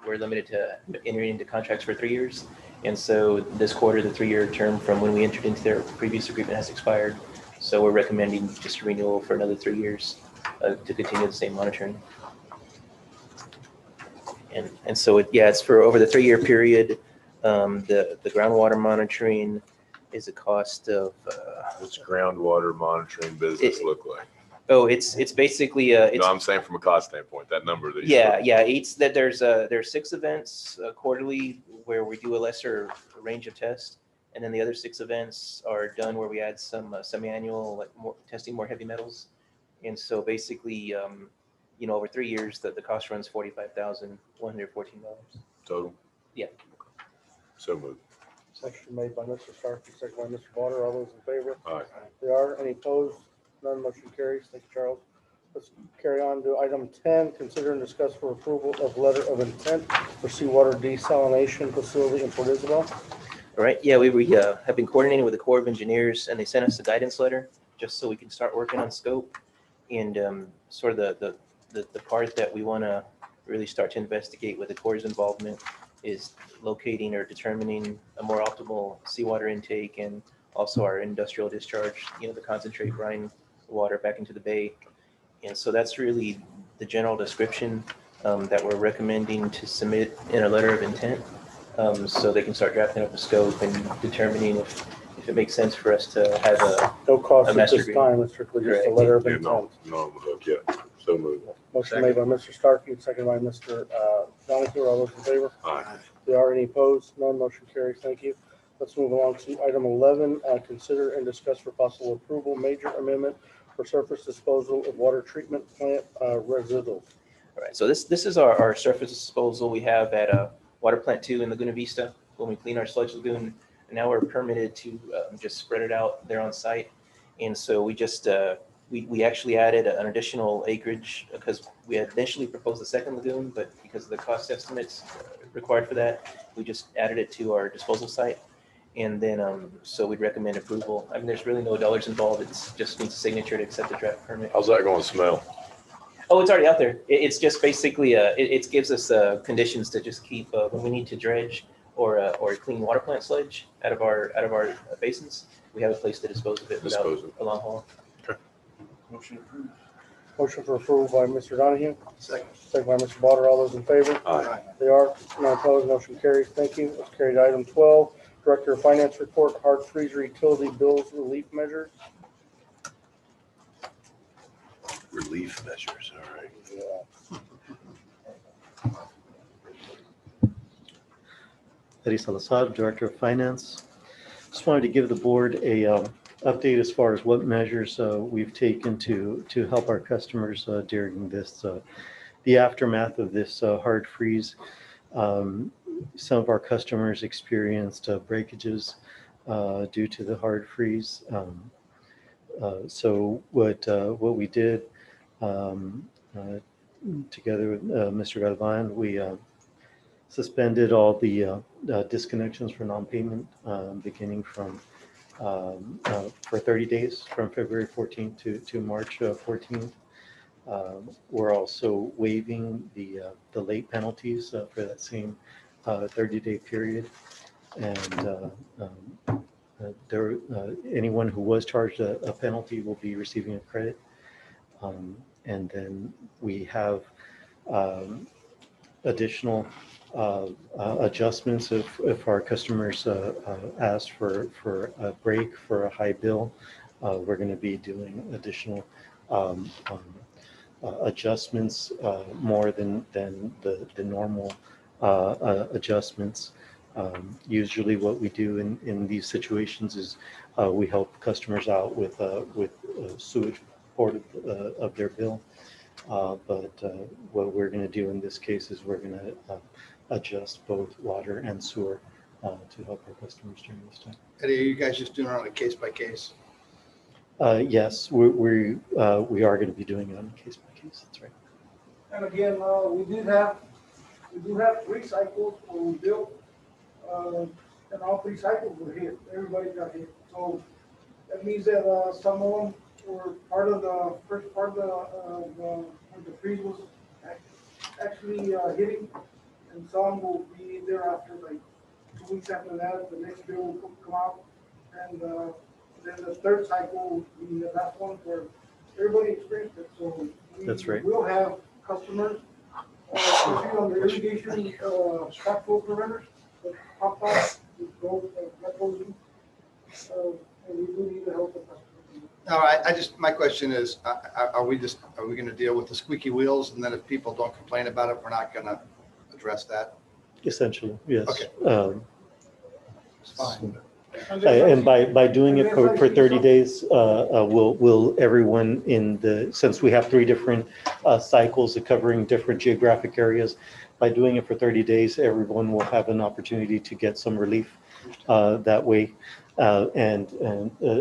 we're limited to entering into contracts for 3 years. And so this quarter, the 3-year term from when we entered into their previous agreement has expired. So we're recommending just a renewal for another 3 years to continue the same monitoring. And so it's for over the 3-year period. The groundwater monitoring is a cost of. What's groundwater monitoring business look like? Oh, it's basically No, I'm saying from a cost standpoint, that number that you. It's that there's 6 events quarterly where we do a lesser range of tests, and then the other 6 events are done where we add some semi-annual, like testing more heavy metals. And so basically, over 3 years, the cost runs $45,114 Total? Yeah. So moved. Motion made by Mr. Starkey, second by Mr. Potter. All those in favor? Aye. They are. Any opposed? None. Motion carries. Thank you, Charles. Let's carry on to item 10. Consider and discuss for approval of letter of intent for Seawater Desalination Facility in Port Isabel. All right. Yeah, we have been coordinating with the Corps of Engineers, and they sent us a guidance letter just so we can start working on scope and sort of the the part that we want to really start to investigate with the Corps' involvement is locating or determining a more optimal seawater intake and also our industrial discharge, the concentrate brine water back into the bay. And so that's really the general description that we're recommending to submit in a letter of intent. So they can start drafting up a scope and determining if it makes sense for us to have No cost A at master this agreement. time, it's strictly just a Correct. letter of Yeah, intent. no on the hook yet. So moved. Motion made by Mr. Starkey, second by Mr. Donahue. All those in favor? Aye. There are any opposed? None. Motion carries. Thank you. Let's move along to item 11. Consider and discuss for possible approval, major amendment for surface disposal of water treatment plant residuals. All right, so this is our surface disposal we have at Water Plant 2 in Laguna Vista. When we clean our sludge lagoon, and now we're permitted to just spread it out there on site. And so we just, we actually added an additional acreage because we had initially proposed a second lagoon, but because of the cost estimates required for that, we just added it to our disposal site. And then, so we'd recommend approval. I mean, there's really no dollars involved. It's just needs a signature to accept the draft permit. How's that going to smell? Oh, it's already out there. It's just basically, it gives us conditions to just keep, when we need to dredge or clean water plant sludge out of our basins, we have a place to dispose of it without a long haul. Motion approved. Motion for approval by Mr. Donahue, Second. second by Mr. Botter. All those in favor? Aye. They are. None opposed. Motion carries. Thank you. Let's carry to item 12. Director of Finance report, hard freezer utility bills relief measures. Relief measures, all right. Eddie Salazar, Director of Finance. Just wanted to give the board a update as far as what measures we've taken to help our customers during this, the aftermath of this hard freeze. Some of our customers experienced breakages due to the hard freeze. So what we did together with Mr. Galvan, we suspended all the disconnections for non-payment beginning from for 30 days from February 14th to March 14th. We're also waiving the late penalties for that same 30-day period. And anyone who was charged a penalty will be receiving a credit. And then we have additional adjustments if our customers ask for a break for a high bill. We're going to be doing additional adjustments more than the normal adjustments. Usually what we do in these situations is we help customers out with sewage part of their bill. But what we're going to do in this case is we're going to adjust both water and sewer to help our customers during this time. Eddie, are you guys just doing it on a case by case? Yes, we are going to be doing it on a case by case. That's right. And again, we do have 3 cycles where we built, and all 3 cycles were hit. Everybody got hit. So that means that some of them were part of the first part of the freeze was actually hitting, and some will be thereafter, like 2 weeks after that. The next bill will come out, and then the 3rd cycle will be the last one where everybody experienced it. So That's right. We'll have customers, especially on the irrigation shop flow preventers that pop up with those that goes in. And we do need to help the customers. No, I just, my question is, are we going to deal with the squeaky wheels, and then if people don't complain about it, we're not going to address that? Essentially, yes. Okay. It's fine. And by doing it for 30 days, will everyone since we have 3 different cycles covering different geographic areas, by doing it for 30 days, everyone will have an opportunity to get some relief that way. And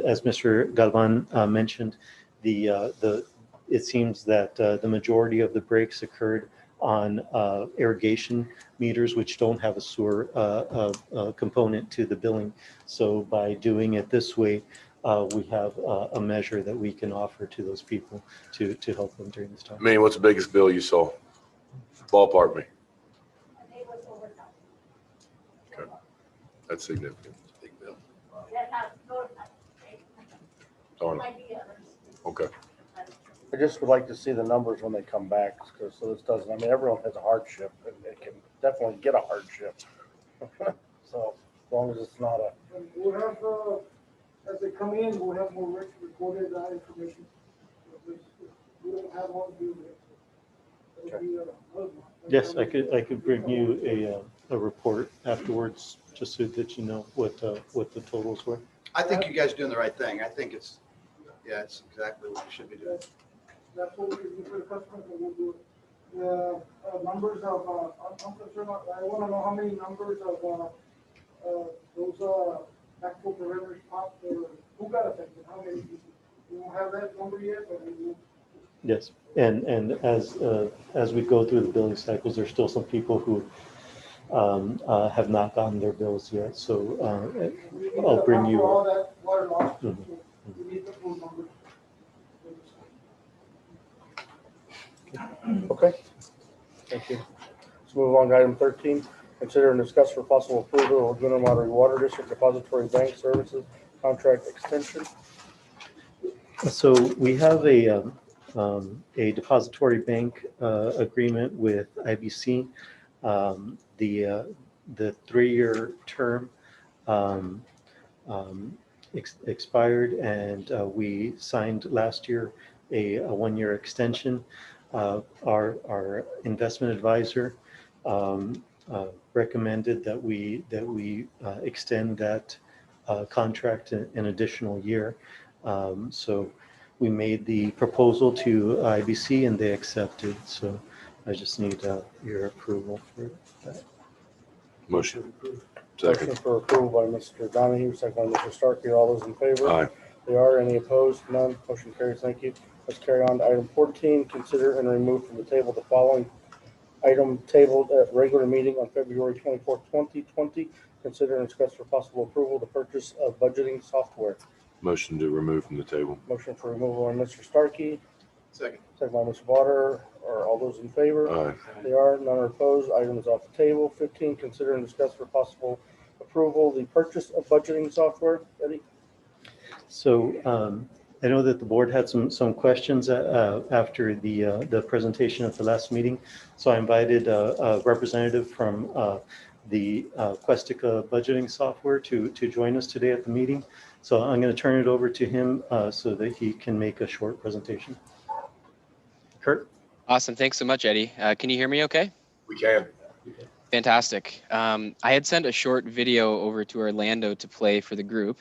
as Mr. Galvan mentioned, it seems that the majority of the breaks occurred on irrigation meters, which don't have a sewer component to the billing. So by doing it this way, we have a measure that we can offer to those people to help them during this time. Manny, what's the biggest bill you saw? Ballpark me. And it was over time. That's significant. Big bill. That has no time. Darn. Might be others. Okay. I just would like to see the numbers when they come back, because so this doesn't, I mean, everyone has a hardship, and it can definitely get a hardship. So, as long as it's not a, And we'll have, as they come in, we'll have more recorded information. We don't have one due yet. It'll be another month. Yes, I could bring you a report afterwards, just so that you know what the totals were. I think you guys are doing the right thing. I think it's exactly what you should be doing. That's what we do for the customers, and we'll do it. The numbers of, I'm concerned, I want to know how many numbers of those backflow preventers popped, or who got affected, how many people? We don't have that number yet, but we will. Yes, and as we go through the billing cycles, there's still some people who have not gotten their bills yet. So We need I'll to bring account you. for all that water loss. Mhm. So we need the full number. okay? Thank you. Let's move on to item 13. Consider and discuss for possible approval of Lmwd Water District Depository Bank Services Contract Extension. So we have a depository bank agreement with IBC. The 3-year term expired, and we signed last year a 1-year extension. Our investment advisor recommended that we extend that contract an additional year. So we made the proposal to IBC and they accepted. So I just need your approval for that. Motion. Motion Second. for approval by Mr. Donahue, second by Mr. Starkey. All those in favor? Aye. They are. Any opposed? None. Motion carries. Thank you. Let's carry on to item 14. Consider and remove from the table the following item tabled at regular meeting on February 24th, 2020. Consider and discuss for possible approval the purchase of budgeting software. Motion to remove from the table. Motion for removal by Mr. Starkey, Second. second by Mr. Water. Are all those in favor? Aye. They are. None are opposed. Item is off the table. 15. Consider and discuss for possible approval the purchase of budgeting software. Eddie? So I know that the board had some questions after the presentation at the last meeting. So I invited a representative from the Questica budgeting software to join us today at the meeting. So I'm going to turn it over to him so that he can make a short presentation. Kurt? Awesome. Thanks so much, Eddie. Can you hear me okay? We can. Fantastic. I had sent a short video over to Orlando to play for the group.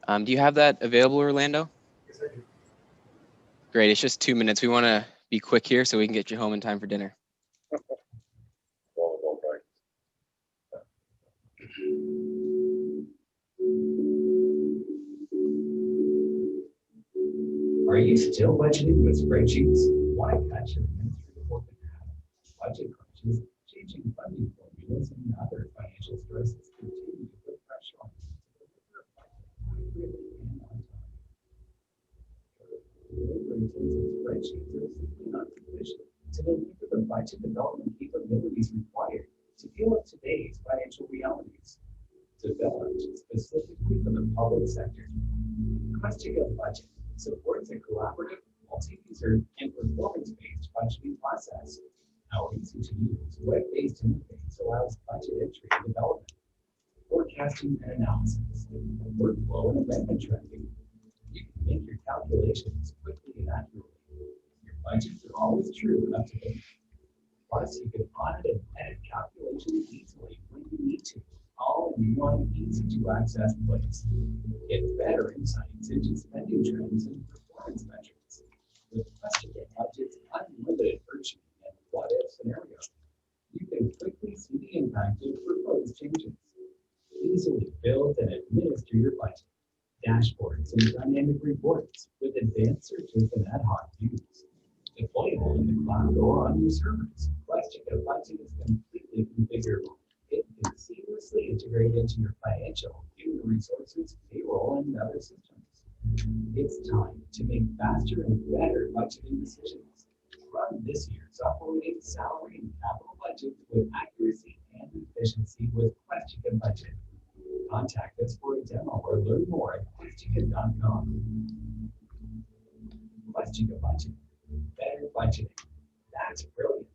Do you have that available, Orlando? Yes, I do. Great. It's just 2 minutes. We want to be quick here so we can get you home in time for dinner. Are you still budgeting with spreadsheets? Why catch your administrative work in half? Budget crunches, changing funding formulas, and other financial stresses continue to put pressure on you to deliver accurately and on time. Labor-intensive spreadsheets are simply not sufficient to deliver the budget development capabilities required to deal with today's financial realities. Developed specifically for the public sector, Questica Budget supports a collaborative, multi-user, and performance-based budgeting process. Our easy-to-use, web-based interface allows budget entry and development, forecasting and analysis, workflow and amendment tracking. You can make your calculations quickly and accurately. Your budgets are always true and up to date. Plus, you can audit and edit calculations easily when you need to, all in one easy-to-access place. Get better insights into spending trends and performance metrics. With Questica Budget's unlimited purchasing and what-if scenario, you can quickly see the impact of proposed changes. Easily build and administer your budget, dashboards and dynamic reports with advanced searches and ad hoc views. Deployable in the cloud or on your servers, Questica Budget is completely configurable. It can seamlessly integrate into your financial, human resources, payroll, and other systems. It's time to make faster and better budgeting decisions. Run this year's operating salary and capital budget with accuracy and efficiency with Questica Budget. Contact us for a demo or learn more at questica.com. Questica Budget. Better budgeting. That's brilliant.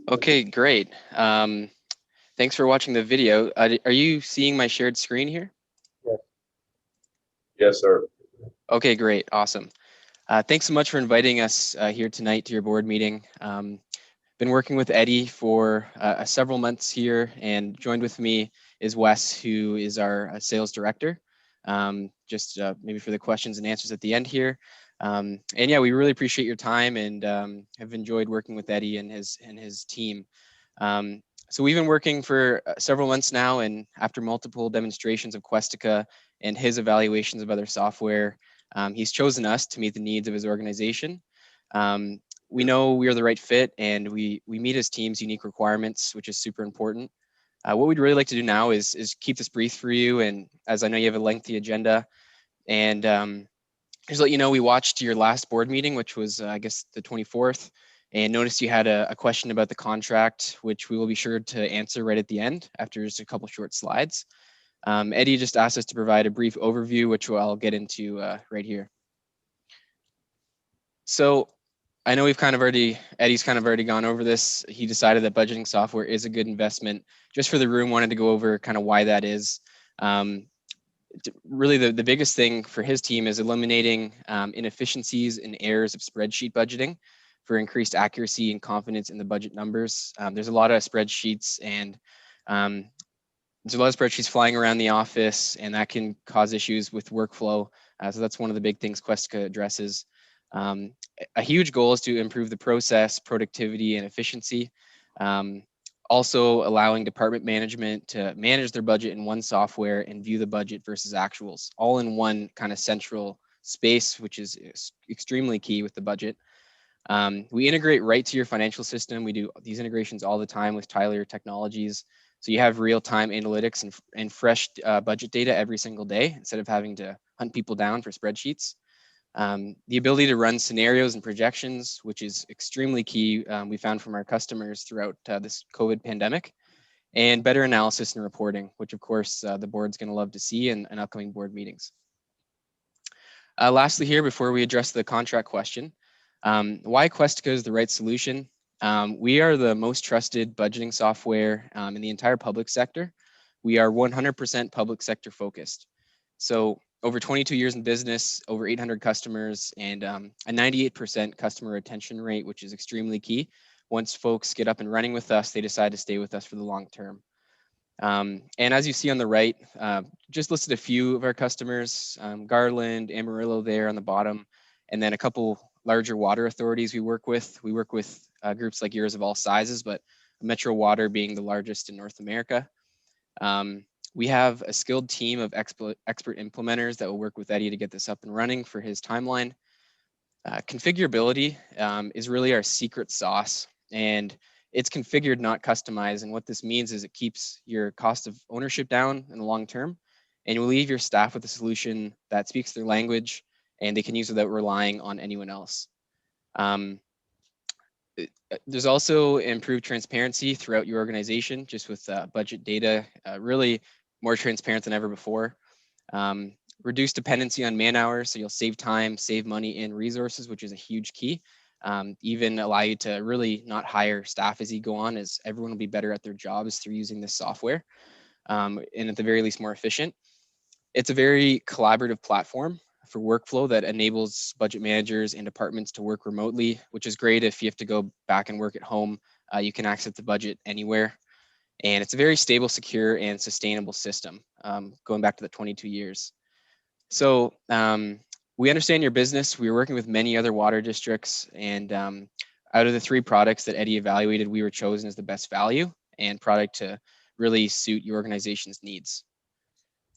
Okay, great. Thanks for watching the video. Are you seeing my shared screen here? Yes, sir. Okay, great. Awesome. Thanks so much for inviting us here tonight to your board meeting. Been working with Eddie for several months here, and joined with me is Wes, who is our sales director. Just maybe for the questions and answers at the end here. And yeah, we really appreciate your time and have enjoyed working with Eddie and his team. So we've been working for several months now, and after multiple demonstrations of Questica and his evaluations of other software, he's chosen us to meet the needs of his organization. We know we are the right fit, and we meet his team's unique requirements, which is super important. What we'd really like to do now is keep this brief for you, and as I know you have a lengthy agenda, and just let you know we watched your last board meeting, which was I guess the 24th, and noticed you had a question about the contract, which we will be sure to answer right at the end after just a couple short slides. Eddie just asked us to provide a brief overview, which I'll get into right here. So I know Eddie's kind of already gone over this. He decided that budgeting software is a good investment. Just for the room, wanted to go over kind of why that is. Really the biggest thing for his team is eliminating inefficiencies and errors of spreadsheet budgeting for increased accuracy and confidence in the budget numbers. There's a lot of spreadsheets and there's a lot of spreadsheets flying around the office, and that can cause issues with workflow. So that's one of the big things Questica addresses. A huge goal is to improve the process, productivity, and efficiency. Also allowing department management to manage their budget in one software and view the budget versus actuals, all in one kind of central space, which is extremely key with the budget. We integrate right to your financial system. We do these integrations all the time with Tyler Technologies. So you have real-time analytics and fresh budget data every single day instead of having to hunt people down for spreadsheets. The ability to run scenarios and projections, which is extremely key, we found from our customers throughout this COVID pandemic, and better analysis and reporting, which of course the board's going to love to see in upcoming board meetings. Lastly here, before we address the contract question, why Questica is the right solution. We are the most trusted budgeting software in the entire public sector. We are 100% public sector focused. So over 22 years in business, over 800 customers, and a 98% customer retention rate, which is extremely key. Once folks get up and running with us, they decide to stay with us for the long term. And as you see on the right, just listed a few of our customers, Garland, Amarillo there on the bottom, and then a couple larger water authorities we work with. We work with groups like yours of all sizes, but Metro Water being the largest in North America. We have a skilled team of expert implementers that will work with Eddie to get this up and running for his timeline. Configurability is really our secret sauce, and it's configured, not customized. And what this means is it keeps your cost of ownership down in the long term, and you leave your staff with a solution that speaks their language and they can use without relying on anyone else. There's also improved transparency throughout your organization, just with budget data, really more transparent than ever before. Reduced dependency on man hours, so you'll save time, save money and resources, which is a huge key. Even allow you to really not hire staff as you go on, as everyone will be better at their jobs through using this software, and at the very least more efficient. It's a very collaborative platform for workflow that enables budget managers and departments to work remotely, which is great if you have to go back and work at home. You can access the budget anywhere. And it's a very stable, secure, and sustainable system, going back to the 22 years. So we understand your business. We were working with many other water districts, and out of the 3 products that Eddie evaluated, we were chosen as the best value and product to really suit your organization's needs.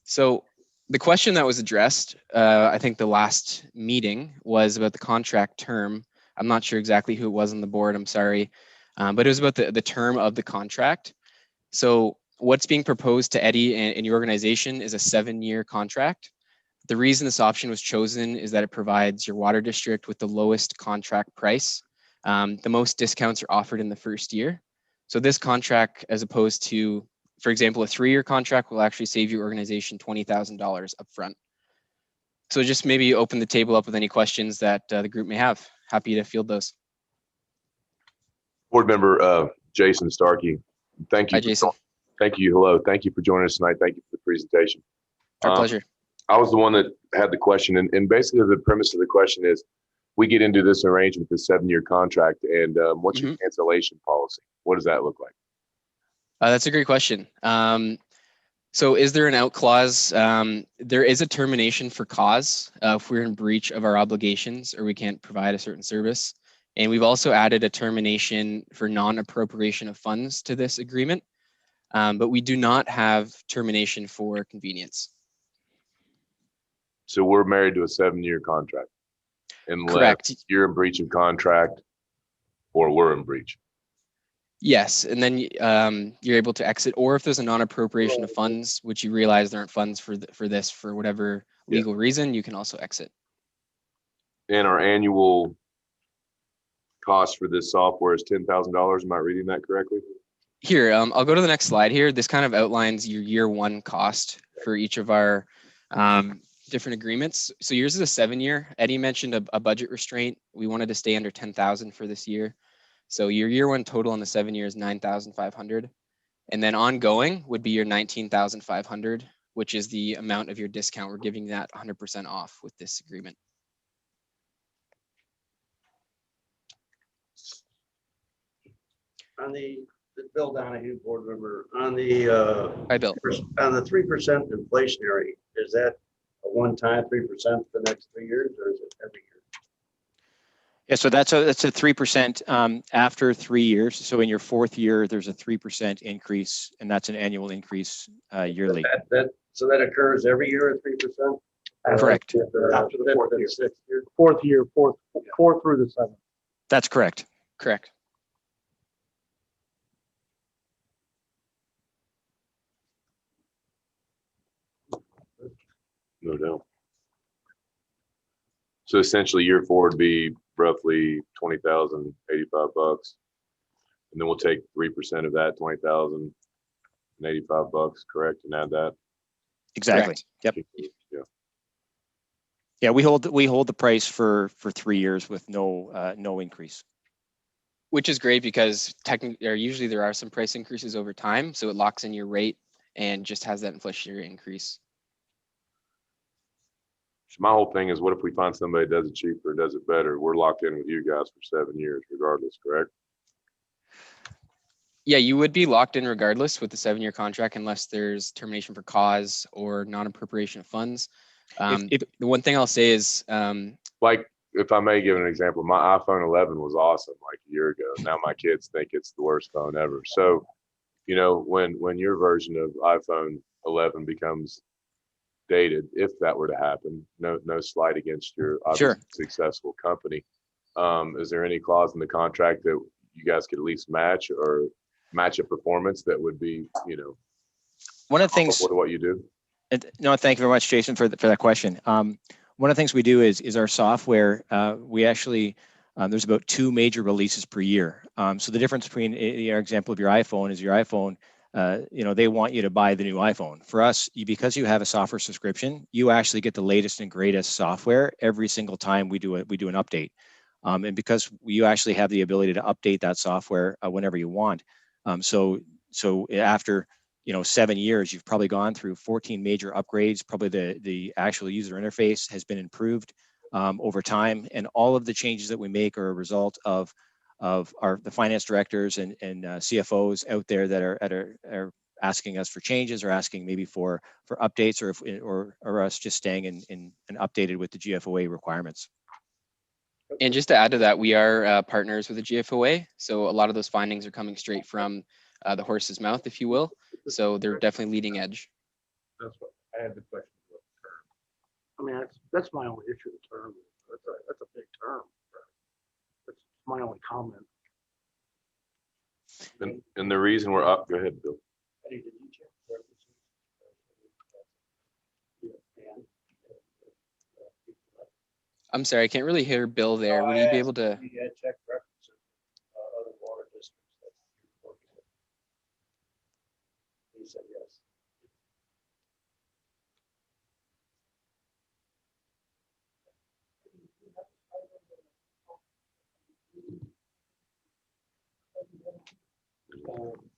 So the question that was addressed, I think the last meeting, was about the contract term. I'm not sure exactly who it was on the board, I'm sorry. but it was about the term of the contract. So what's being proposed to Eddie and your organization is a 7-year contract. The reason this option was chosen is that it provides your water district with the lowest contract price. The most discounts are offered in the first year. So this contract, as opposed to, for example, a 3-year contract, will actually save your organization $20,000 upfront. So just maybe open the table up with any questions that the group may have. Happy to field those. Board member Jason Starkey, thank you. Hi, Jason. Thank you. Hello. Thank you for joining us tonight. Thank you for the presentation. Our pleasure. I was the one that had the question, and basically the premise of the question is, we get into this arrangement, this 7-year contract, and what's your cancellation policy? What does that look like? That's a great question. So is there an out clause? There is a termination for cause if we're in breach of our obligations or we can't provide a certain service. And we've also added a termination for non-appropriation of funds to this agreement, but we do not have termination for convenience. So we're married to a 7-year contract, unless Correct. you're in breach of contract or we're in breach. Yes, and then you're able to exit, or if there's a non-appropriation of funds, which you realize there aren't funds for this for whatever legal reason, you can also exit. And our annual cost for this software is $10,000. Am I reading that correctly? Here, I'll go to the next slide here. This kind of outlines your year 1 cost for each of our different agreements. So yours is a 7-year. Eddie mentioned a budget restraint. We wanted to stay under 10,000 for this year. So your year 1 total on the 7 years, 9,500. And then ongoing would be your 19,500, which is the amount of your discount. We're giving that 100% off with this agreement. On the Bill Donahue, board member, on the Hi, Bill. on the 3% inflationary, is that a one-time 3% for the next 3 years, or is it every year? Yeah, so that's a 3% after 3 years. So in your 4th year, there's a 3% increase, and that's an annual increase yearly. So that occurs every year at 3%? Correct. After the 4th year. 6th year. 4th year, 4 through the 7th. That's correct. Correct. No doubt. So essentially year 4 would be roughly $20,085. And then we'll take 3% of that, $20,085, correct? And add that. Exactly. Yep. Yeah. Yeah, we hold the price for 3 years with no increase. Which is great because technically, or usually there are some price increases over time. So it locks in your rate and just has that inflationary increase. So my whole thing is, what if we find somebody that does it cheaper, does it better? We're locked in with you guys for 7 years regardless, correct? Yeah, you would be locked in regardless with the 7-year contract unless there's termination for cause or non-appropriation of funds. The one thing I'll say is, like, if I may give an example, my iPhone 11 was awesome like a year ago. Now my kids think it's the worst phone ever. So, you know, when your version of iPhone 11 becomes dated, if that were to happen, no slight against your obviously successful company, is there any clause in the contract that you guys could at least match or match a performance that would be, you know, one of the things what you do? No, thank you very much, Jason, for that question. One of the things we do is our software. We actually there's about 2 major releases per year. So the difference between your example of your iPhone is your iPhone. You know, they want you to buy the new iPhone. For us, because you have a software subscription, you actually get the latest and greatest software every single time we do an update. And because you actually have the ability to update that software whenever you want. So after 7 years, you've probably gone through 14 major upgrades. Probably the actual user interface has been improved over time, and all of the changes that we make are a result of the finance directors and CFOs out there that are asking us for changes or asking maybe for updates, or us just staying in updated with the GFOA requirements. And just to add to that, we are partners with the GFOA. So a lot of those findings are coming straight from the horse's mouth, if you will. So they're definitely leading edge. That's what I had the question about the term. I mean, that's my only issue with term. That's a big term. That's my only comment. And the reason we're up, go ahead, Bill. Eddie, did you check references? I'm sorry, I can't really hear Bill there. Would you be able to? You had checked references, other water districts that you're working with. He said yes.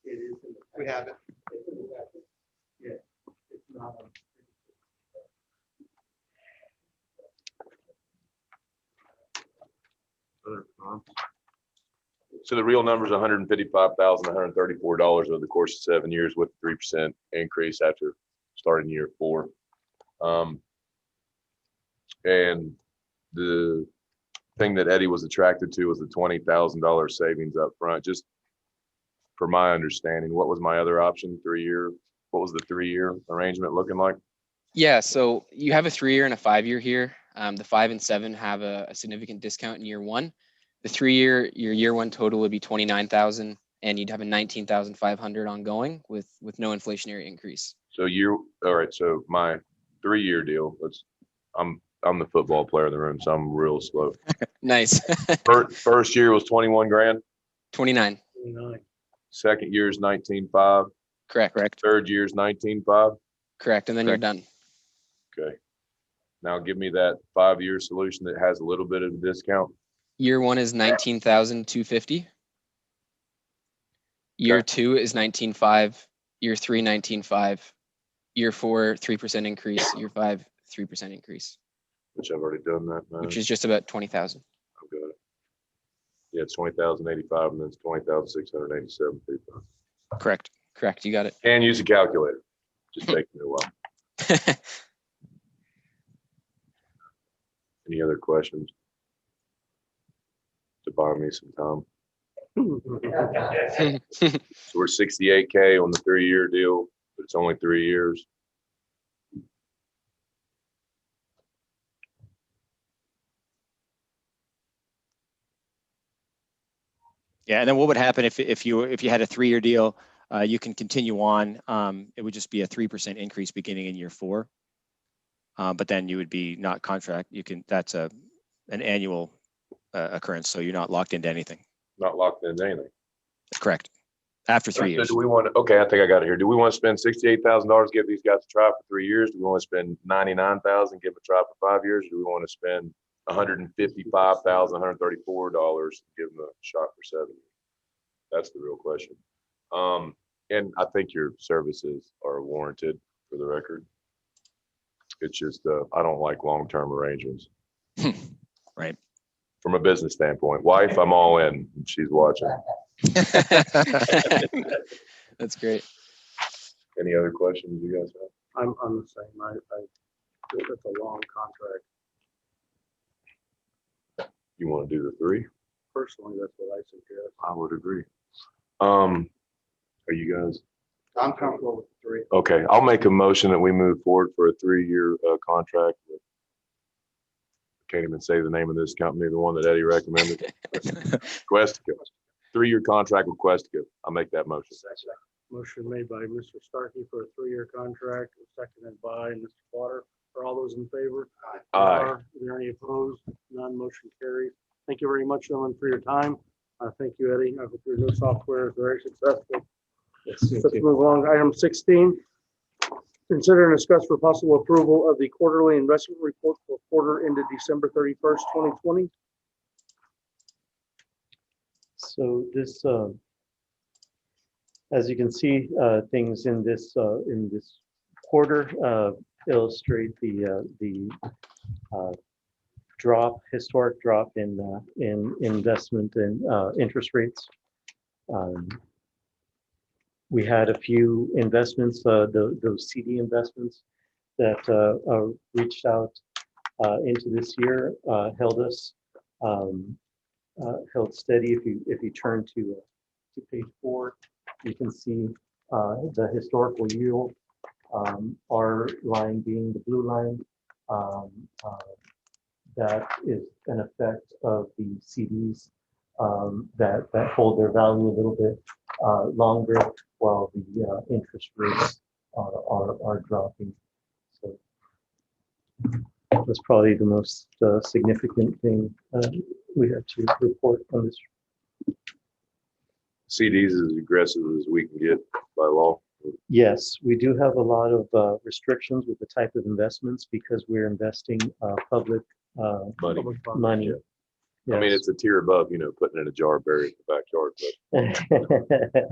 It is in the. We have it. It's in the packet. Yeah, it's not on. So the real number is $155,134 over the course of 7 years with 3% increase after starting year 4. And the thing that Eddie was attracted to was the $20,000 savings up front. Just for my understanding, what was my other option? 3-year? What was the 3-year arrangement looking like? Yeah, so you have a 3-year and a 5-year here. The 5 and 7 have a significant discount in year 1. The 3-year, your year 1 total would be 29,000, and you'd have a 19,500 ongoing with no inflationary increase. So all right. So my 3-year deal. I'm the football player in the room, so I'm real slow. Nice. First year was 21 grand. 29. 29. Second year is 19.5. Correct. Third year is 19.5. Correct, and then you're done. Okay. Now give me that 5-year solution that has a little bit of a discount. Year 1 is 19,250. Year 2 is 19.5. Year 3, 19.5. Year 4, 3% increase. Year 5, 3% increase. Which I've already done that. Which is just about 20,000. I've got it. Yeah, it's 20,085 and then it's 20,687. Correct. You got it. And use a calculator. Just takes me a while. Any other questions? To buy me some time. So we're 68K on the 3-year deal, but it's only 3 years. Yeah, and then what would happen if you had a 3-year deal? You can continue on. It would just be a 3% increase beginning in year 4. But then you would be not contract. That's an annual occurrence, so you're not locked into anything. Not locked into anything. Correct. After 3 years. So do we want to? Okay, I think I got it here. Do we want to spend $68,000 give these guys a try for 3 years? Do we want to spend $99,000 give a try for 5 years? Or do we want to spend $155,134 give them a shot for 7 years? That's the real question. And I think your services are warranted, for the record. It's just I don't like long-term arrangements. Right. From a business standpoint, wife, I'm all in. She's watching. That's great. Any other questions you guys have? I'm the same. I think it's a long contract. You want to do the 3? Personally, that's what I suggest. I would agree. Are you guys? I'm comfortable with 3. Okay, I'll make a motion that we move forward for a 3-year contract with, can't even say the name of this company, the one that Eddie recommended. Questica. 3-year contract with Questica. I'll make that motion. Motion made by Mr. Starkey for a 3-year contract, seconded by Mr. Water. For all those in favor? Aye. Are there any opposed? None. Motion carries. Thank you very much, gentlemen, for your time. Thank you, Eddie. I hope your new software is very successful. Let's move along. Item 16. Consider and discuss for possible approval of the quarterly investment report for quarter ended December 31st, 2020. So this, as you can see, things in this quarter illustrate the historic drop in investment and interest rates. We had a few investments, those CD investments that reached out into this year, held steady. If you turn to page 4, you can see the historical yield, our line being the blue line. That is an effect of the CDs that hold their value a little bit longer while the interest rates are dropping. So that's probably the most significant thing we have to report on this. CDs as aggressive as we can get by law. Yes, we do have a lot of restrictions with the type of investments because we're investing public money. I mean, it's a tier above, putting in a jar buried in the backyard, but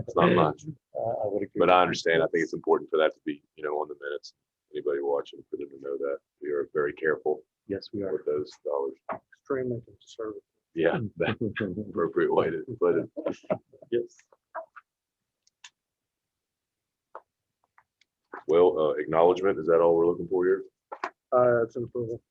it's not much. I would agree. But I understand. I think it's important for that to be, on the minutes. Anybody watching, for them to know that we are very careful. Yes, we are. With those dollars. Extremely conservative. Yeah, that's the appropriate way to put it. Yes. Well, acknowledgement, is that all we're looking for here? It's an approval.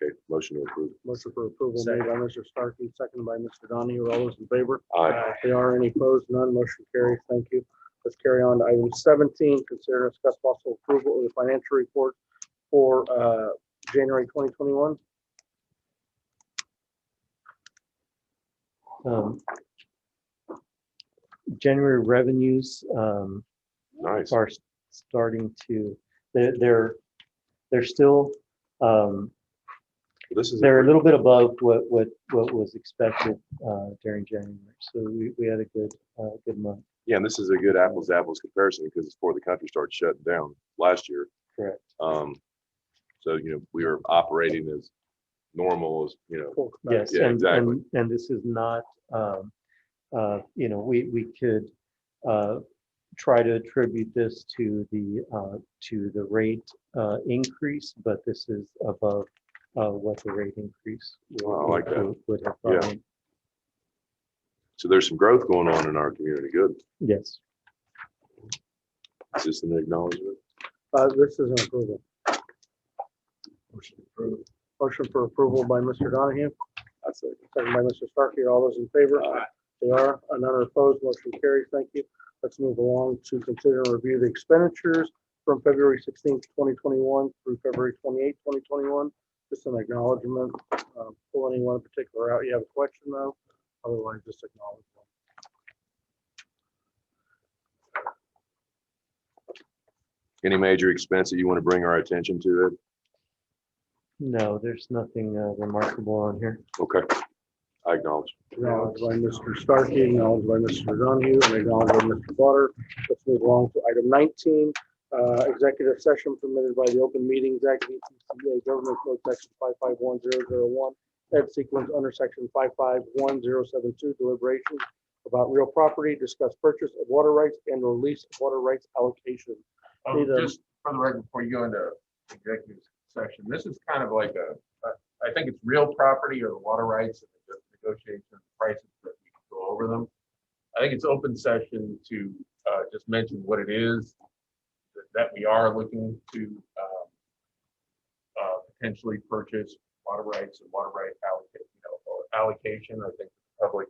Okay, motion to approve. Motion for approval made by Mr. Starkey, seconded by Mr. Donahue. All those in favor? Aye. They are. Any opposed? None. Motion carries. Thank you. Let's carry on to item 17. Consider and discuss possible approval of the financial report for January 2021. January revenues nice. Are starting to, they're still, they're a little bit above what was expected during January. So we had a good month. Yeah, and this is a good apples to apples comparison because it's before the country started shutting down last year. Correct. So, we were operating as normal as, Yes, yeah, exactly. And this is not, we could try to attribute this to the rate increase, but this is above what the rate increase I like that. would have brought in. So there's some growth going on in our community. Good. Yes. Is this an acknowledgement? This is an approval. Motion approved. Motion for approval by Mr. Donahue, I'd say. seconded by Mr. Starkey. All those in favor? Aye. They are. None are opposed. Motion carries. Thank you. Let's move along to consider and review the expenditures from February 16th, 2021 through February 28th, 2021. Just an acknowledgement. Pull anyone in particular out. You have a question though? Otherwise, just acknowledge them. Any major expense that you want to bring our attention to, Ed? No, there's nothing remarkable on here. Okay. I acknowledge. Acknowledged by Mr. Starkey, acknowledged by Mr. Donahue, and acknowledged by Mr. Potter. Let's move along to item 19. Executive session permitted by the Open Meetings Act, ETCA Government Code Section 551001, Ed sequence under Section 551072, deliberations about real property, discuss purchase of water rights and release of water rights allocation. Just for the record, before you go into executive session, this is kind of like I think it's real property or the water rights and the negotiation prices that we can go over them. I think it's open session to just mention what it is that we are looking to potentially purchase water rights and water right allocation. I think the public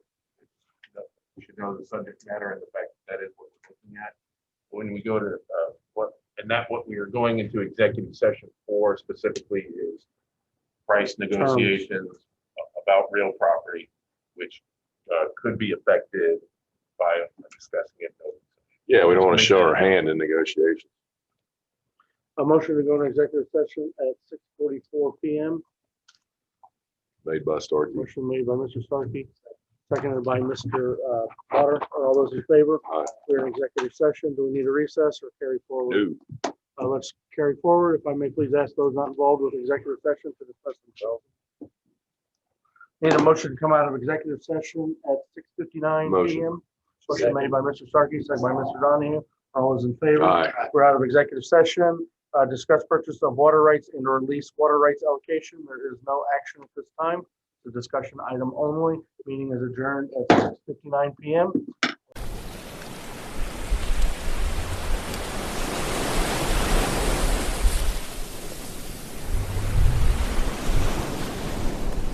should know the subject matter and the fact that is what we're looking at. When we go to what we are going into executive session for specifically is price negotiations about real property, which could be affected by discussing it. Yeah, we don't want to show our hand in negotiations. A motion to go into executive session at 6:44 p.m. Made by Starkey. Motion made by Mr. Starkey, seconded by Mr. Potter. Are all those in favor? Aye. We're in executive session. Do we need a recess or carry forward? No. Let's carry forward. If I may please ask those not involved with executive session to discuss themselves. Need a motion to come out of executive session at 6:59 p.m. Motion made by Mr. Starkey, seconded by Mr. Donahue. All those in favor? Aye. We're out of executive session. Discuss purchase of water rights and release water rights allocation. There is no action at this time. The discussion item only. Meeting is adjourned at 6:59 p.m.